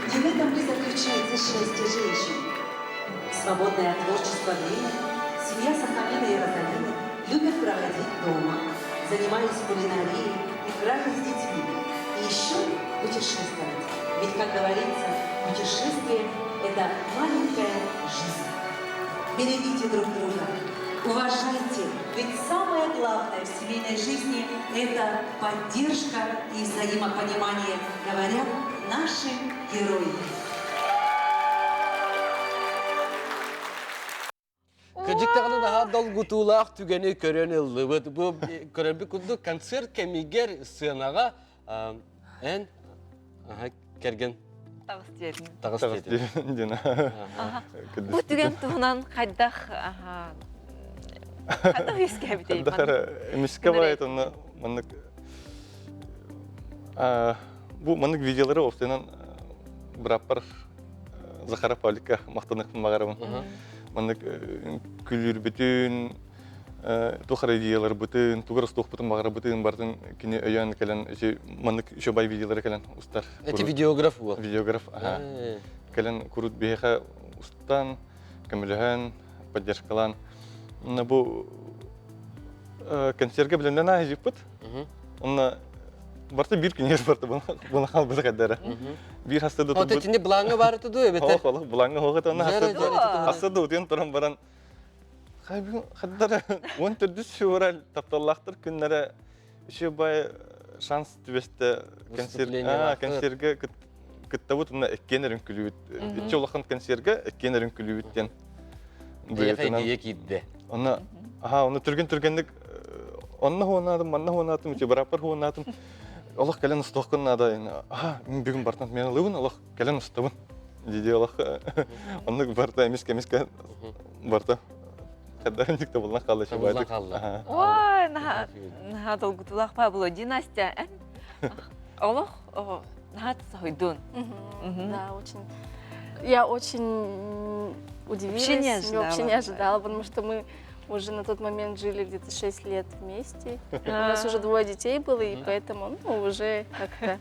Не в этом ли заключается счастье женщин? Свободное от творчества время семья Сахалина и Розалины любят проводить дома, занимаясь кулинарией, играя с детьми и еще путешествовать. Ведь, как говорится, путешествие – это маленькая жизнь. Берегите друг друга, уважайте, ведь самое главное в семейной жизни – это поддержка и взаимопонимание, говорят наши герои. Кыжыктағаны наға долгутулақ түгені көрен ыллыбыд. Бұл көренбі күнді концерт кәмигер сынаға ән керген Тағыс жерін. тағыс деді. Бұл түген туғынан қайдақ өске әбітей. Қайдақара емеске байет, оны манық... Бұл манық видеолары офтенен біраппар Захара Павлика мақтанықпын мағарымын. Манық күлір бүтін, тұқыр идеялар бүтін, тұғыр ұстық бүтін мағара бүтін бардың кені өйен кәлін, манық үші бай видеолары кәлін ұстар. Әті видеограф бұл? Видеограф, кәлін күріт бейіға ұстан, көміліген, поддержкалан. Бұл концертке білімден ағы жеп бұд. Барты бір күнер барды бұны қалбыды қаддары. Bir hasta da O tetinde blanga var tudu evet. Oğlum blanga hoğut ona hasta da utuyan turan baran. Kaybın haddara 14 şural taptallaktır günlere şu bay şans tübeste konserge кыттабыт уна эккенерин күлүбүт. Чолохан консерге эккенерин күлүбүттен. Яха идея кидде. Оны оны түргендик онна хуонадым, манна хуонадым, ичи барапар хуонадым. Аллах кален устоккун нада. Мен бүгүн бартан мен алыбын, Аллах кален устабын. Диди Аллах. Онны барта эмиске барта. Кадарындык да булна калды шабады. Ой, на долгутулах па было династия. Аллах, на сойдун. Да, очень. Я очень удивилась. Вообще не ожидала, потому что мы уже на тот момент жили где-то 6 лет вместе. У нас уже 2 детей было, и поэтому уже как-то...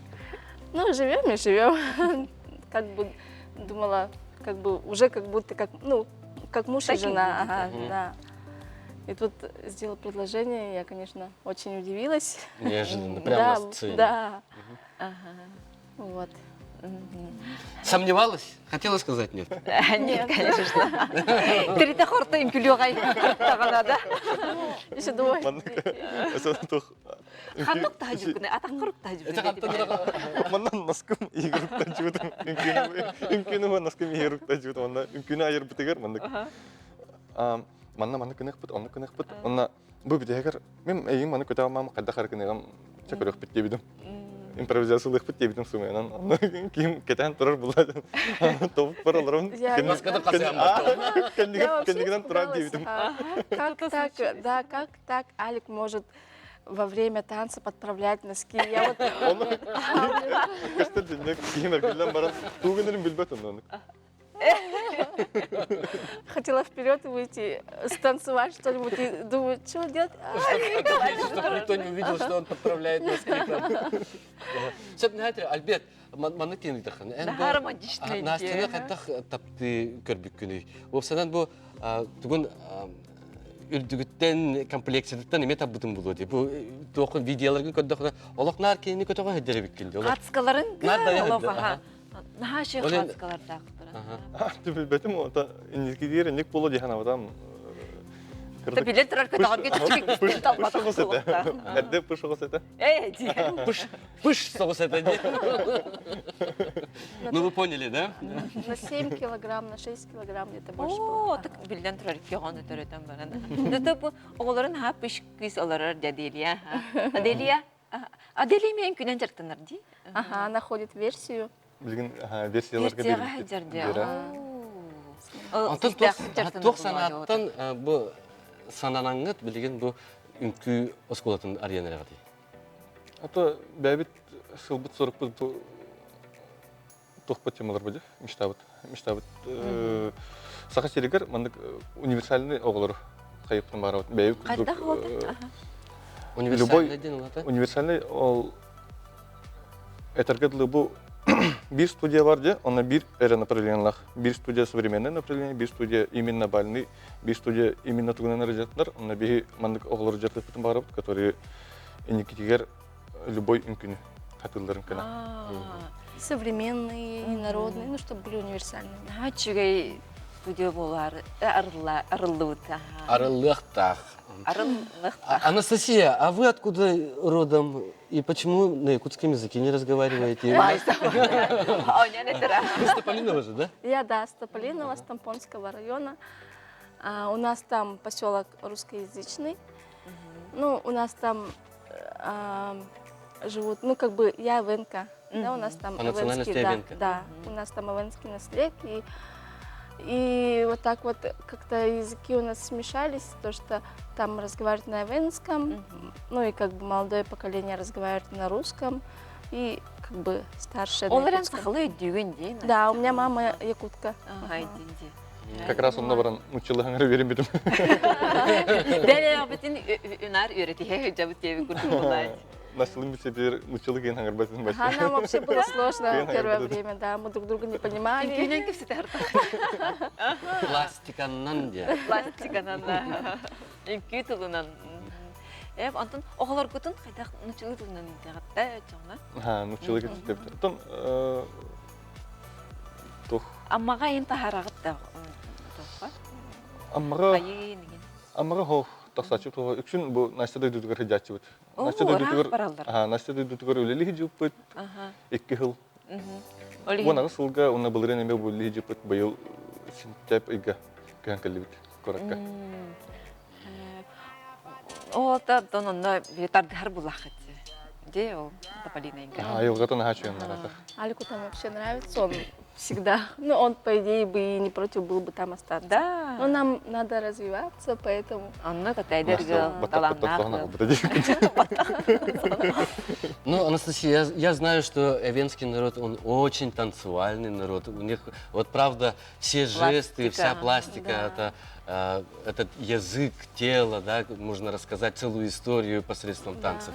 живем и живем. Как бы думала, как бы уже как будто как муж и жена. Ага, да. И тут сделал предложение, я, конечно, очень удивилась. Неожиданно, прямо на сцене. Да. Вот. Сомневалась? Хотела сказать нет? Нет, конечно. Терите хорта им күлөгай тагана да. Еще двое. Ханук тажукне, атакырык тажукне. Маннан наскым игрык тажутым. Үмкүнү наскым игрык тажутым. Манна үмкүнү айыр битегер мандык. Манна кыныкпыт, онны кыныкпыт. Онна бу битегер мен эйин маны көтө алмам, кайда харкынегам чакырык бит дебидим. Импровизациялык бит дебидим сумайнан. Ким кетен турар булады. Топ параларым. Маскада касыям бар. Кендигиден турар дебидим. Как так Алик может во время танца подправлять носки? Я вот... Кастер денек кийим эркелен баран тугунерин билбет онны. Хотела вперед выйти, станцевать что-нибудь и думаю, что делать? Чтобы никто не увидел, что он подправляет носки. Сөп, знаете, Альберт, маны тени тахан. Романтичный. Настена кайтах тапты көрбүк күнү. Опсанан бу тугун үрдүгүттен комплекситтен эме табытым болду деп. Бу токун видеолорго көрдөкүнө олокнар кийини көтөгө хеджеребик келди. Кацкаларын Нар Нахаши хацкалар тактыра. Билбетим ота индикидер ник боло дихана адам. Ты билет турар көтөгөргө чичик талбатак. Эрде пушогос эте. Пыш согус это. Ну вы поняли, да? На 7 килограмм, на 6 килограмм где-то больше. О, так билден турар кеганы төрөтөн баран. Да бу оголорун ха пишкис аларар Аделия. Аделия мен күнөн жартынар ди. Ага, она ходит версию. Билген версияларга берди. Тох санаттан бу сананаңыт билген бу үнкү осколатын арьянарга ди. Ата бәбит сылбыт сорып бу тохпат темалар бу, миштабыт. Сака серегер мандык универсальный оголор кайыптын бары бәбит. Кайда холды? Универсальный ден улата. Универсальный ол этергедлы бу bir студия бар де, она bir эре направлениялах. Bir студия современное направление, bir студия именно бальный, bir студия именно тугунан режаттар, она би мандык оглор жаттып бутун барып, которые иникитигер любой үмкүнү катылдырын кана. Современные, народные, чтобы были универсальные. Чугай студия болар, арыллыта. Арыллыктах. Анастасия, а вы откуда родом и почему на якутском языке не разговариваете? Вы с Тополиного же, да? Я, с Тополиного, с Тампонского района. У нас там поселок русскоязычный. Ну, у нас там живут, я эвенка. Да, у нас там эвенский, да, у нас там эвенский наслед. И вот так вот как-то языки у нас смешались, то что там разговаривают на эвенском, ну и молодое поколение разговаривает на русском, и старшее на якутском. Да, у меня мама якутка. Как раз он набран училыгын верим битим. Дәле битин үнар үйрәтие жабыт теби күрдү булай. Начали мы себе училыгы хангар байтын байтын. Нам вообще было сложно первое время, да, мы друг друга не понимали. Күнен кепсетер. Пластиканнан де. Пластиканнан. Инки тугунан. Антон оголор көтүн кайда училыгы тугунан дагатта жана. Училыгы деп. Антон Аммага инта харагыт да. Аммага хо тасачы то үксүн бу Настя дүйдүгөр хижачыбыт. Настя дүйдүгөр өлели хижуппыт. 2 жыл. Онағы сылға, онна бұлырын әме бұлы жепіт байыл сентяб ига кән кәлібіт коракка. О, та дононно тардыхар булах эти. Де ол Тополино инга. Айылғатын хачуен наратах. Алику там вообще нравится, он всегда. Ну, он, по идее, бы и не против был бы там остаться. Да. Но нам надо развиваться, поэтому... Онно катайдерге таланнах. Ну, Анастасия, я знаю, что эвенский народ, он очень танцевальный народ. У них, вот правда, все жесты, вся пластика, этот язык тела, да, можно рассказать целую историю посредством танцев.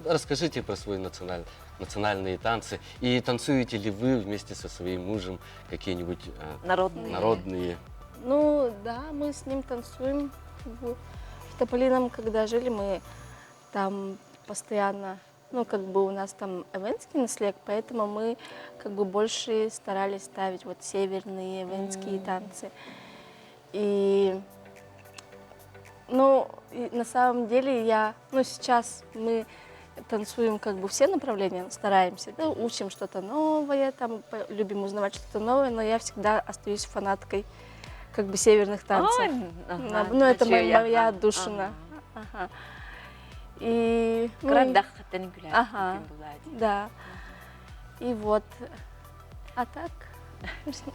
Расскажите про свои национальные танцы. И танцуете ли вы вместе со своим мужем какие-нибудь народные? Ну, да, мы с ним танцуем. В Тополином, когда жили, мы там постоянно, ну, как бы у нас там эвенский наслег, поэтому мы как бы больше старались ставить вот северные эвенские танцы. И, ну, и на самом деле сейчас мы танцуем как бы все направления, стараемся, да, учим что-то новое, там, любим узнавать что-то новое, но я всегда остаюсь фанаткой как бы северных танцев. Ну, это моя отдушина. И... Да. И вот. А так...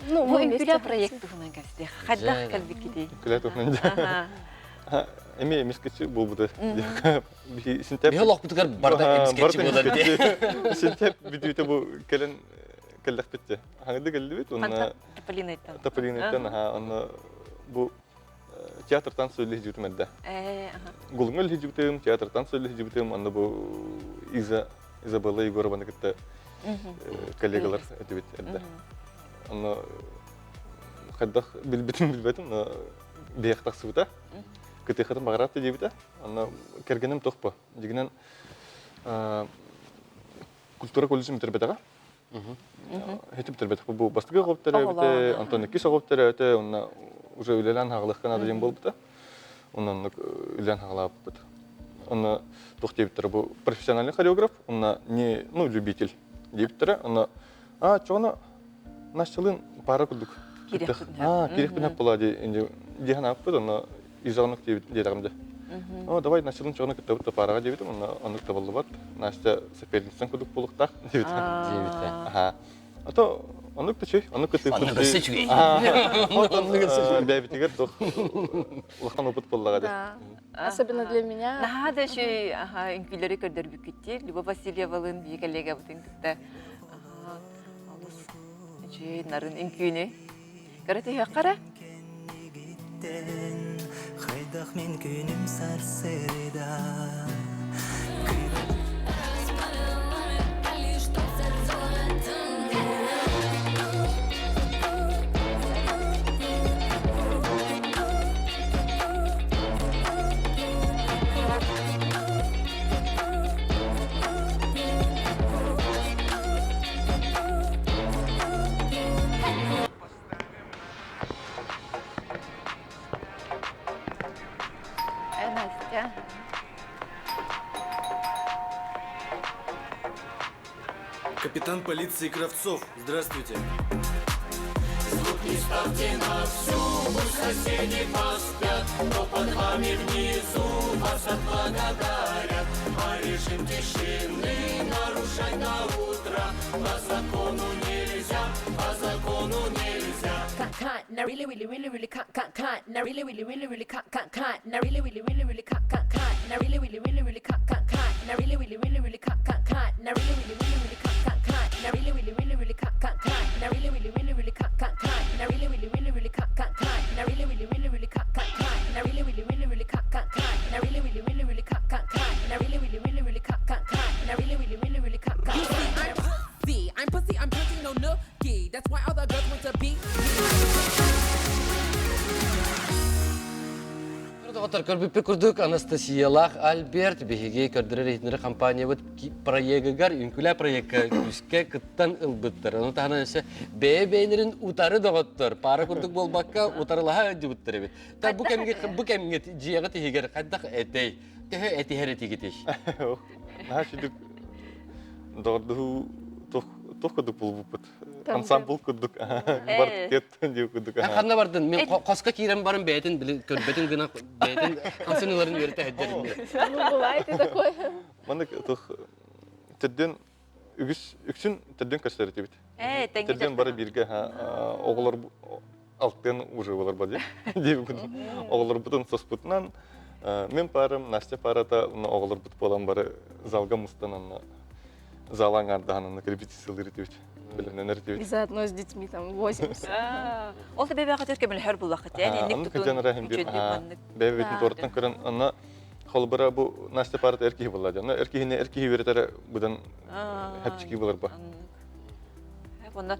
Ну, мы вместе проект тухнан касте. Хаддах калбикидей. Күлә тухнан да. Эме мискечи булбуды. Сентябрь. Биолог бутгар барда мискечи булды. Сентябрь бидүтө бу келен келдек битти. Хаңды келдибит, онна Тополинойтан, онна бу театр танцы лежит медда. Гулгал лежитем, театр танцы лежитем, онна бу Изабелла Егоровна китте коллегалар этибит эдде. Онна хаддах билбетим, но бияктак сыбыта. Кете хатым багарат дебита. Онна кергенем тохпа. Дигенен культура колледжин битербетага. Хетип тербет бу бастыгы гоптер, Антон Кис гоптер, онна уже үлелән хаглыкка надо дем булды. Оннан үлелән хаглап бит. Онна тохтебиттер бу профессиональный хореограф, онна не, ну, любитель диптер, онна чона нашчылын пара кудук. Кирек бинап булади, инде дигән апты, онна изагынык дидәгәмдә. Давай нашчылын чона китәбет парага дибит, онна анык табылды. Настя соперницаң кудук булыктак дибит. То анык течей, анык китеп. Анык сечей. Бәбитигер тох. Улахан опыт буллага да. Особенно для меня. Нахада шей, инкүләре көрдер бикетти. Люба Васильевалын бие коллега бутын китте. Алыс. Жей нарын инкүне. Карате хакара. Хайдах мен күнім сарсырда. Настя. Капитан полиции Кравцов, здравствуйте. Звук не ставьте на всю, пусть соседи поспят, но под вами внизу вас отблагодарят. А режим тишины нарушать до утра по закону нельзя, по закону нельзя. Now really, really, really, really can't. Now really, really, really, really can't. Now really, really, really, really can't. Now really, really, really, really can't. Now really, really, really, really can't. Now really, really, really, really can't. Now really, really, really, really can't. Now really, really, really, really can't. Now really, really, really, really can't. Now really, really, really, really can't. Now really, really, really, really can't. Now really, really, really, really can't. Now really, really, really, really can't. Now really, really, really, really can't. You see, I'm pussy, no nookie. That's why all the girls want to be. Көрбіппе күрдік Анастасиялах Альберт бігеге көрдірі рейтінері компания бұд проегігар, үнкілі проекка үске күттан ұлбыттыр. Оны тағынан әсі бәйбәйнерін ұтары доғыттыр. Пара күрдік болбаққа ұтарылаға өдібіттір бі. Бұ кәмге жияғы тегегер қайдақ әтей. Кәхі әтей әреті кетеш. Наға шүдік доғырдығы тоқ күдік бұл бұппыт. ансамбл курдук, квартет деп курдук. Қанна бардың, мен қосқа кейрен барын бәйтін, көрбетін гына бәйтін қансыныларын өрті әддерінде. Ну, бывает и такое. Маны түрден үксін түрден көстері тебет. Түрден бары бірге оғылар алтын уже олар бар деп күн. Оғылар бұтын сос бұтынан мен парым, Настя парата оғылар бұт болан бары залға мұстанан залаң ардағанын репетициялары тебет. И заодно с детьми там 80. Ол да бәбәға төрке білі бұл вақыт, Анны күден рахим бир, бәбәбетін торттан көрін, анна холбыра бұл Настя парата әркеғі болады. Әркеғі веретері бұдан әпчікі болар ба. Онда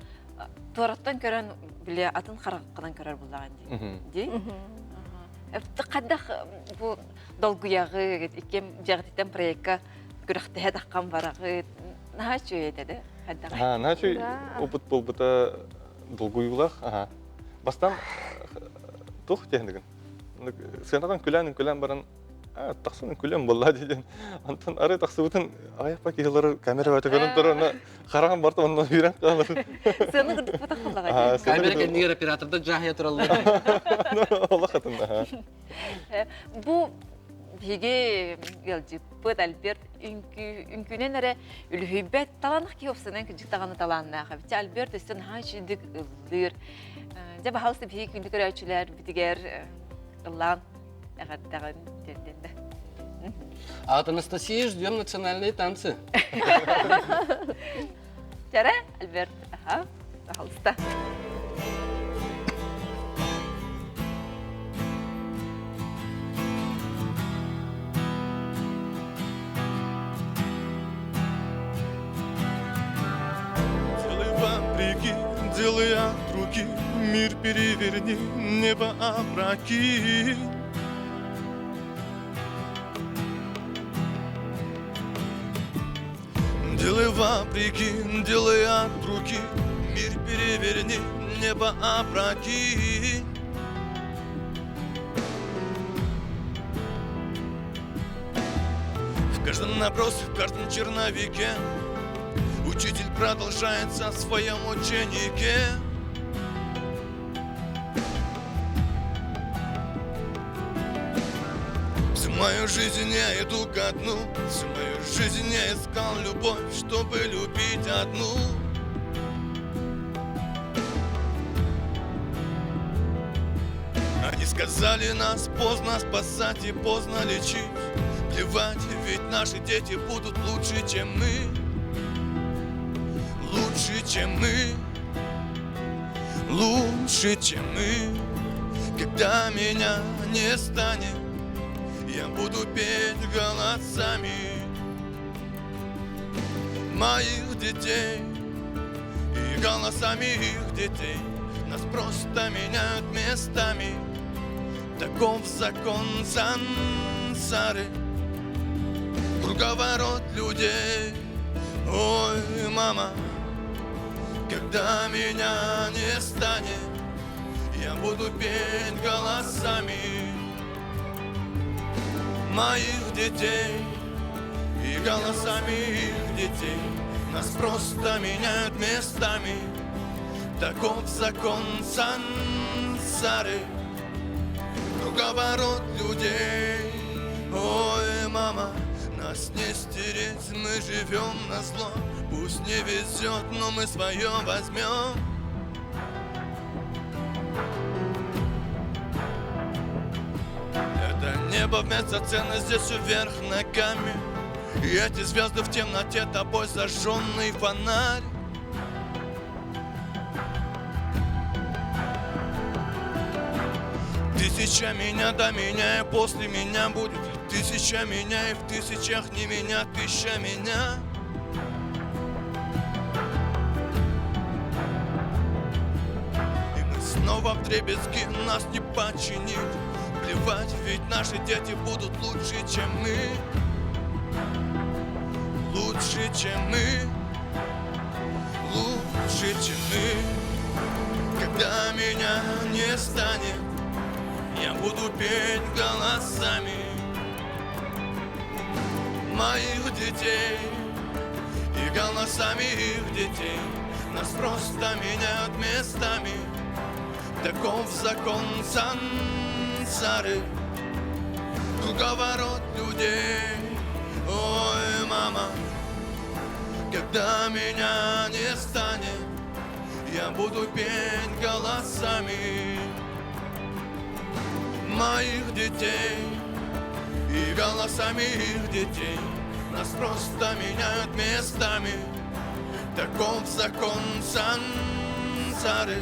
торттан көрін біле атын қараққадан көрер болаған дей. Қаддақ бұл долгуяғы, екем жағдеттен проектқа күріқті әдаққан барағы, наға чөй етеді? Наче опыт был бы то долгуйлах, бастан тух техникин. Сенатан күлән баран, тақсының күлән болла дейден. Антон ары тақсыбытын аяқ пакелары камера бәті көрін тұры, қараған барты онына үйрен қалыр. Сені күрдік бұтақ болаға. Камера кәдігер операторда жағия тұралды. Ола қатында. Бұл Биге geldi bu Albert ünkünen ara ülhübet talanaq ki opsenen küçük tağını talanına xabti Albert üstün ha şidik ıldır. Jaba halsı bihi kündük ölçüler bitiger ылан ағаттаған терденді. А от Анастасии ждем национальные танцы. Жара, Альберт, ага, пожалуйста. Делай от руки, мир переверни, небо опрокинь. Делай вопреки, делай от руки, мир переверни, небо опрокинь. В каждом набросе, в каждом черновике учитель продолжается в своем ученике. Всю мою жизнь я иду ко дну, всю мою жизнь я искал любовь, чтобы любить одну. Они сказали, нас поздно спасать и поздно лечить. Плевать, ведь наши дети будут лучше, чем мы. Лучше, чем мы, лучше, чем мы. Когда меня не станет, я буду петь голосами моих детей и голосами их детей. Нас просто меняют местами. Таков закон сансары, круговорот людей. Ой, мама, когда меня не станет, я буду петь голосами моих детей и голосами их детей. Нас просто меняют местами. Таков закон сансары, круговорот людей. Ой, мама, нас не стереть, мы живем на зло. Пусть не везет, но мы свое возьмем. Это небо вместо цены, здесь все вверх ногами. И эти звезды в темноте, тобой зажженный фонарь. Тысяча меня до меня и после меня будет. Тысяча меня и в тысячах не меня, тысяча меня. И мы снова вдребезги, нас не починить. Плевать, ведь наши дети будут лучше, чем мы. Лучше, чем мы. Лучше, чем мы. Когда меня не станет, я буду петь голосами моих детей и голосами их детей. нас просто меняют местами. Таков закон сансары, круговорот людей. Ой, мама, когда меня не станет, я буду петь голосами моих детей и голосами их детей. Нас просто меняют местами. Таков закон сансары,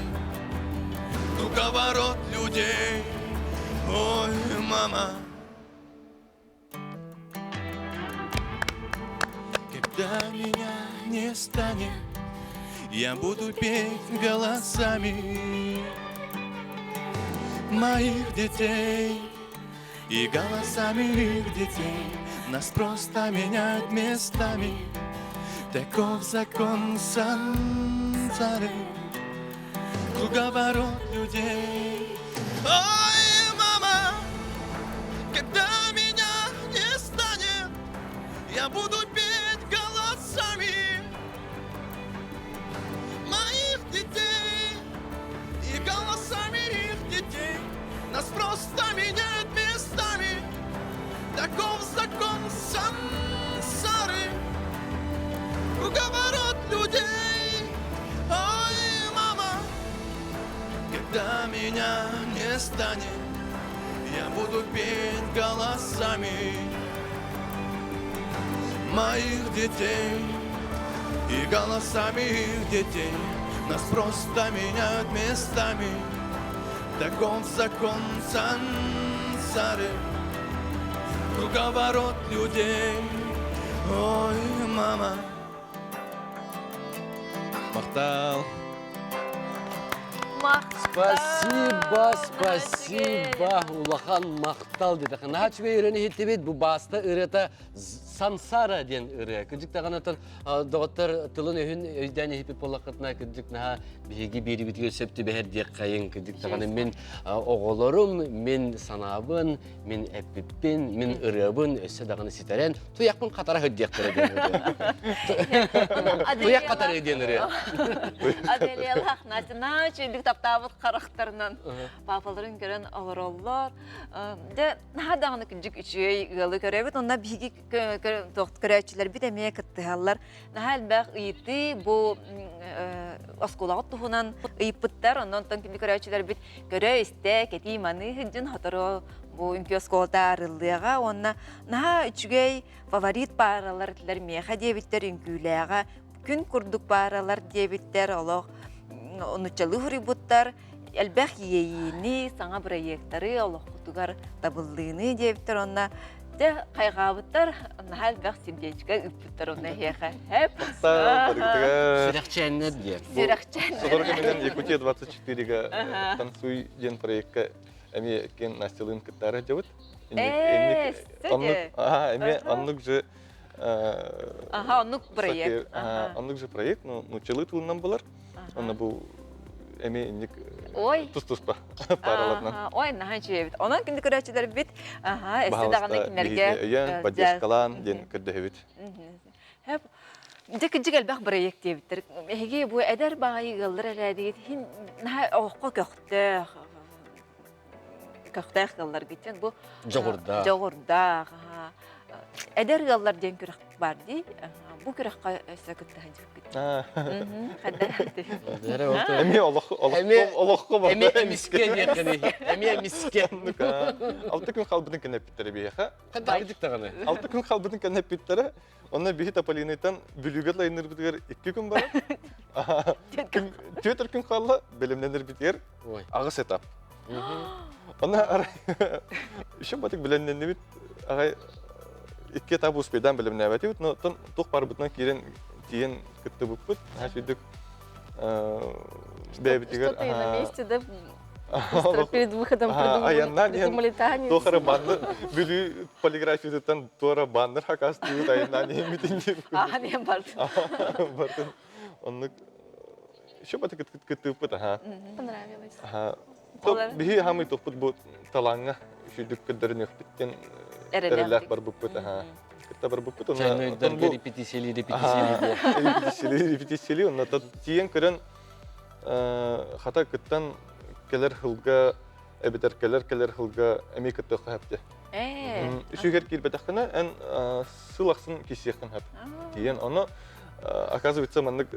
круговорот людей. Ой, мама, когда меня не станет, я буду петь голосами моих детей и голосами их детей. Нас просто меняют местами. Таков закон сансары, круговорот людей. Ой, мама, когда меня не станет, я буду петь голосами моих детей и голосами их детей. Нас просто меняют местами. Таков закон сансары, круговорот людей. Ой, мама, когда меня не станет, я буду петь голосами моих детей и голосами их детей. Нас просто меняют местами. Таков закон сансары, круговорот людей. Ой, мама. Мақтал. Спасибо, улахан мақтал деді. Нач бейрені хеттебет, бұл баста ұрета сансара ден ұры. Күдік тағанатан доғыттар тылын өйін өйдәне хепіп болақытына күдік наға бейгі бері бітіге сөпті бәр дек қайын. Күдік тағаны мен оғыларым, мен санабын, мен әппіппен, мен ұрыбын, өсі дағаны ситарен. Туяқпын қатара хөддек бірі ден ұры. Туяқ қатары ден ұры. Аделиялах, нач үлік таптабыт қарақтарынан папаларын көрін олар олар. Наға дағаны күнжік үшей ғылы көребет, онна бейгі тоқты көрәчілер бит әмея кіттіғалар. Наға әлбәқ үйті бұл осколағыт тұхынан үйіппіттер, оннан тон күнді көрәчілер бит көрі істе, кәті маны хүнжін хатыры бұл үнкі осколда арылыға. Онна наға үшігей фаворит баралар тілер меха дебіттер үнкіліға, күн күрдік баралар дебіттер олық. Онучалы хурибуттар, әлбәқ ейіні, саңа проекттары, олық құтығар табылдığını дебіттер онна. Қайғабыттар, онна әлбәқ сердечка үппіттер онна хеға. Әп Сирақчәннер дер. Содорға менен Якутия 24-ға танцуй ден проектқа әме кен Настелын кіттары жауыт. Әме аннық же оннық проект. Аннық же проект, но чылы тылынан болар. Онна бұл әме инник тұс-тұспа параларынан. Ой, наға жүйебет. Онан күнді көрәчілер бит, әсті дағаны кенерге... Үйен, поддержкалан, ден күрді өбет. Декінжік әлбәқ проект дебіттір. Әге бұл әдәр бағайы ғылдыр әләдегі, наға оққа көқтәқ ғылдар кетен, бұл... Жоғырдақ. Әдәр ғылдар ден күрәқ бар дей, бұл күрәққа өсі күтті ғанжып Әме олыққа бар. Әме әміскен еқіні. Әме әміскен. 6 күн қалбының кәнәп біттері бейеқа. Қандай күдік тағаны? 6 күн қалбының кәнәп біттері. Онна бейі тапалинайтан бүлігер лайныр бітігер 2 күн бар. 4 күн қалла білімненер бітігер ағыс этап. Онна арай... Үшін батық білімненер біт ағай 2 этап ұспейдан білімнен әбәті біт. Но тұқ бар бұтынан кейін күтті бұппыт. Әшейдік бәйбітігер... Что-то и на месте, да? Быстро перед выходом придумали танец. Тохара банныр, бүлі полиграфиядан тора банныр хакастығы тайынан емітінде. Не бардың. Бардың. Онны... Еще баты күтті бұппыт. Понравилось. Бихи хамы тоқпыт бұл талаңға шүйдік күддерін өкпіттен әрелер бар бұппыт. кытта бар буппут. Чайнойдарға репетициялы. Репетициялы. Онна тиен көрен хата кыттан келер хылга эбитер келер хылга эми кытта хапте. Үшүгер кирбетахына эн сылаксын кисияхын хап. Тиен оны оказывается мандык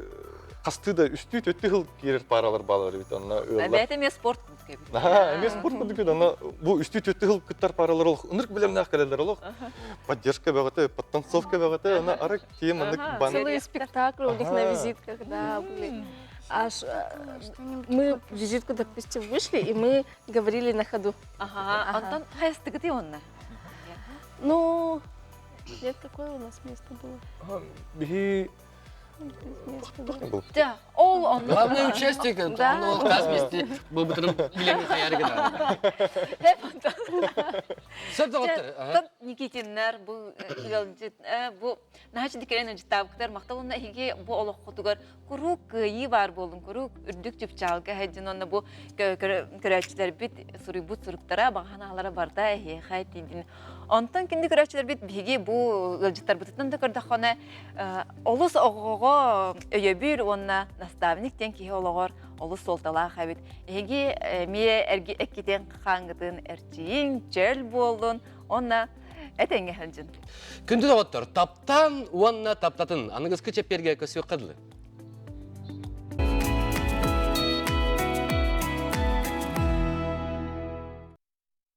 касты да үстү төттү хыл кирер паралар балар бит онна ылла. Бәте мен спорт кебит. Мен спорт кебит онна бу үстү төттү хыл кыттар паралар ол. Унук билем нах келелер ол. Поддержка багыты, подтанцовка багыты, она ара кием мандык бан. Целый спектакль у них на визитках, да, были. Аж мы в визитку, допустим, вышли, и мы говорили на ходу. Антон, хайсты где он? Ну, нет, какое у нас место было? Да, он. Главный участник, он каз вместе, был бы там билемный хаяры гада. Сөп доғыттыр. Никитиннер, бұл нағашы декерен өжітабықтар, мақталуына еге бұл олық құтығар күрік күйі бар болын, күрік үрдік жүпчалға әйден онына бұл көрәтшілер біт сұрыбыт сұрықтара бағана алара барда әйе қай дейдін. Онтан кенде көрәтшілер біт беге бұл ғылжыттар бұтытын да көрдіқона олыс оғыға өйебір онына наставниктен кейі олығыр олыс солтала қабет. Еге мие әккетен қаңғытын әрчейін, жел болын, онына әтенге хәлжін. Күнді доғыттыр, таптан, уанна таптатын. Аныңыз күчеп берге көсі қадылы?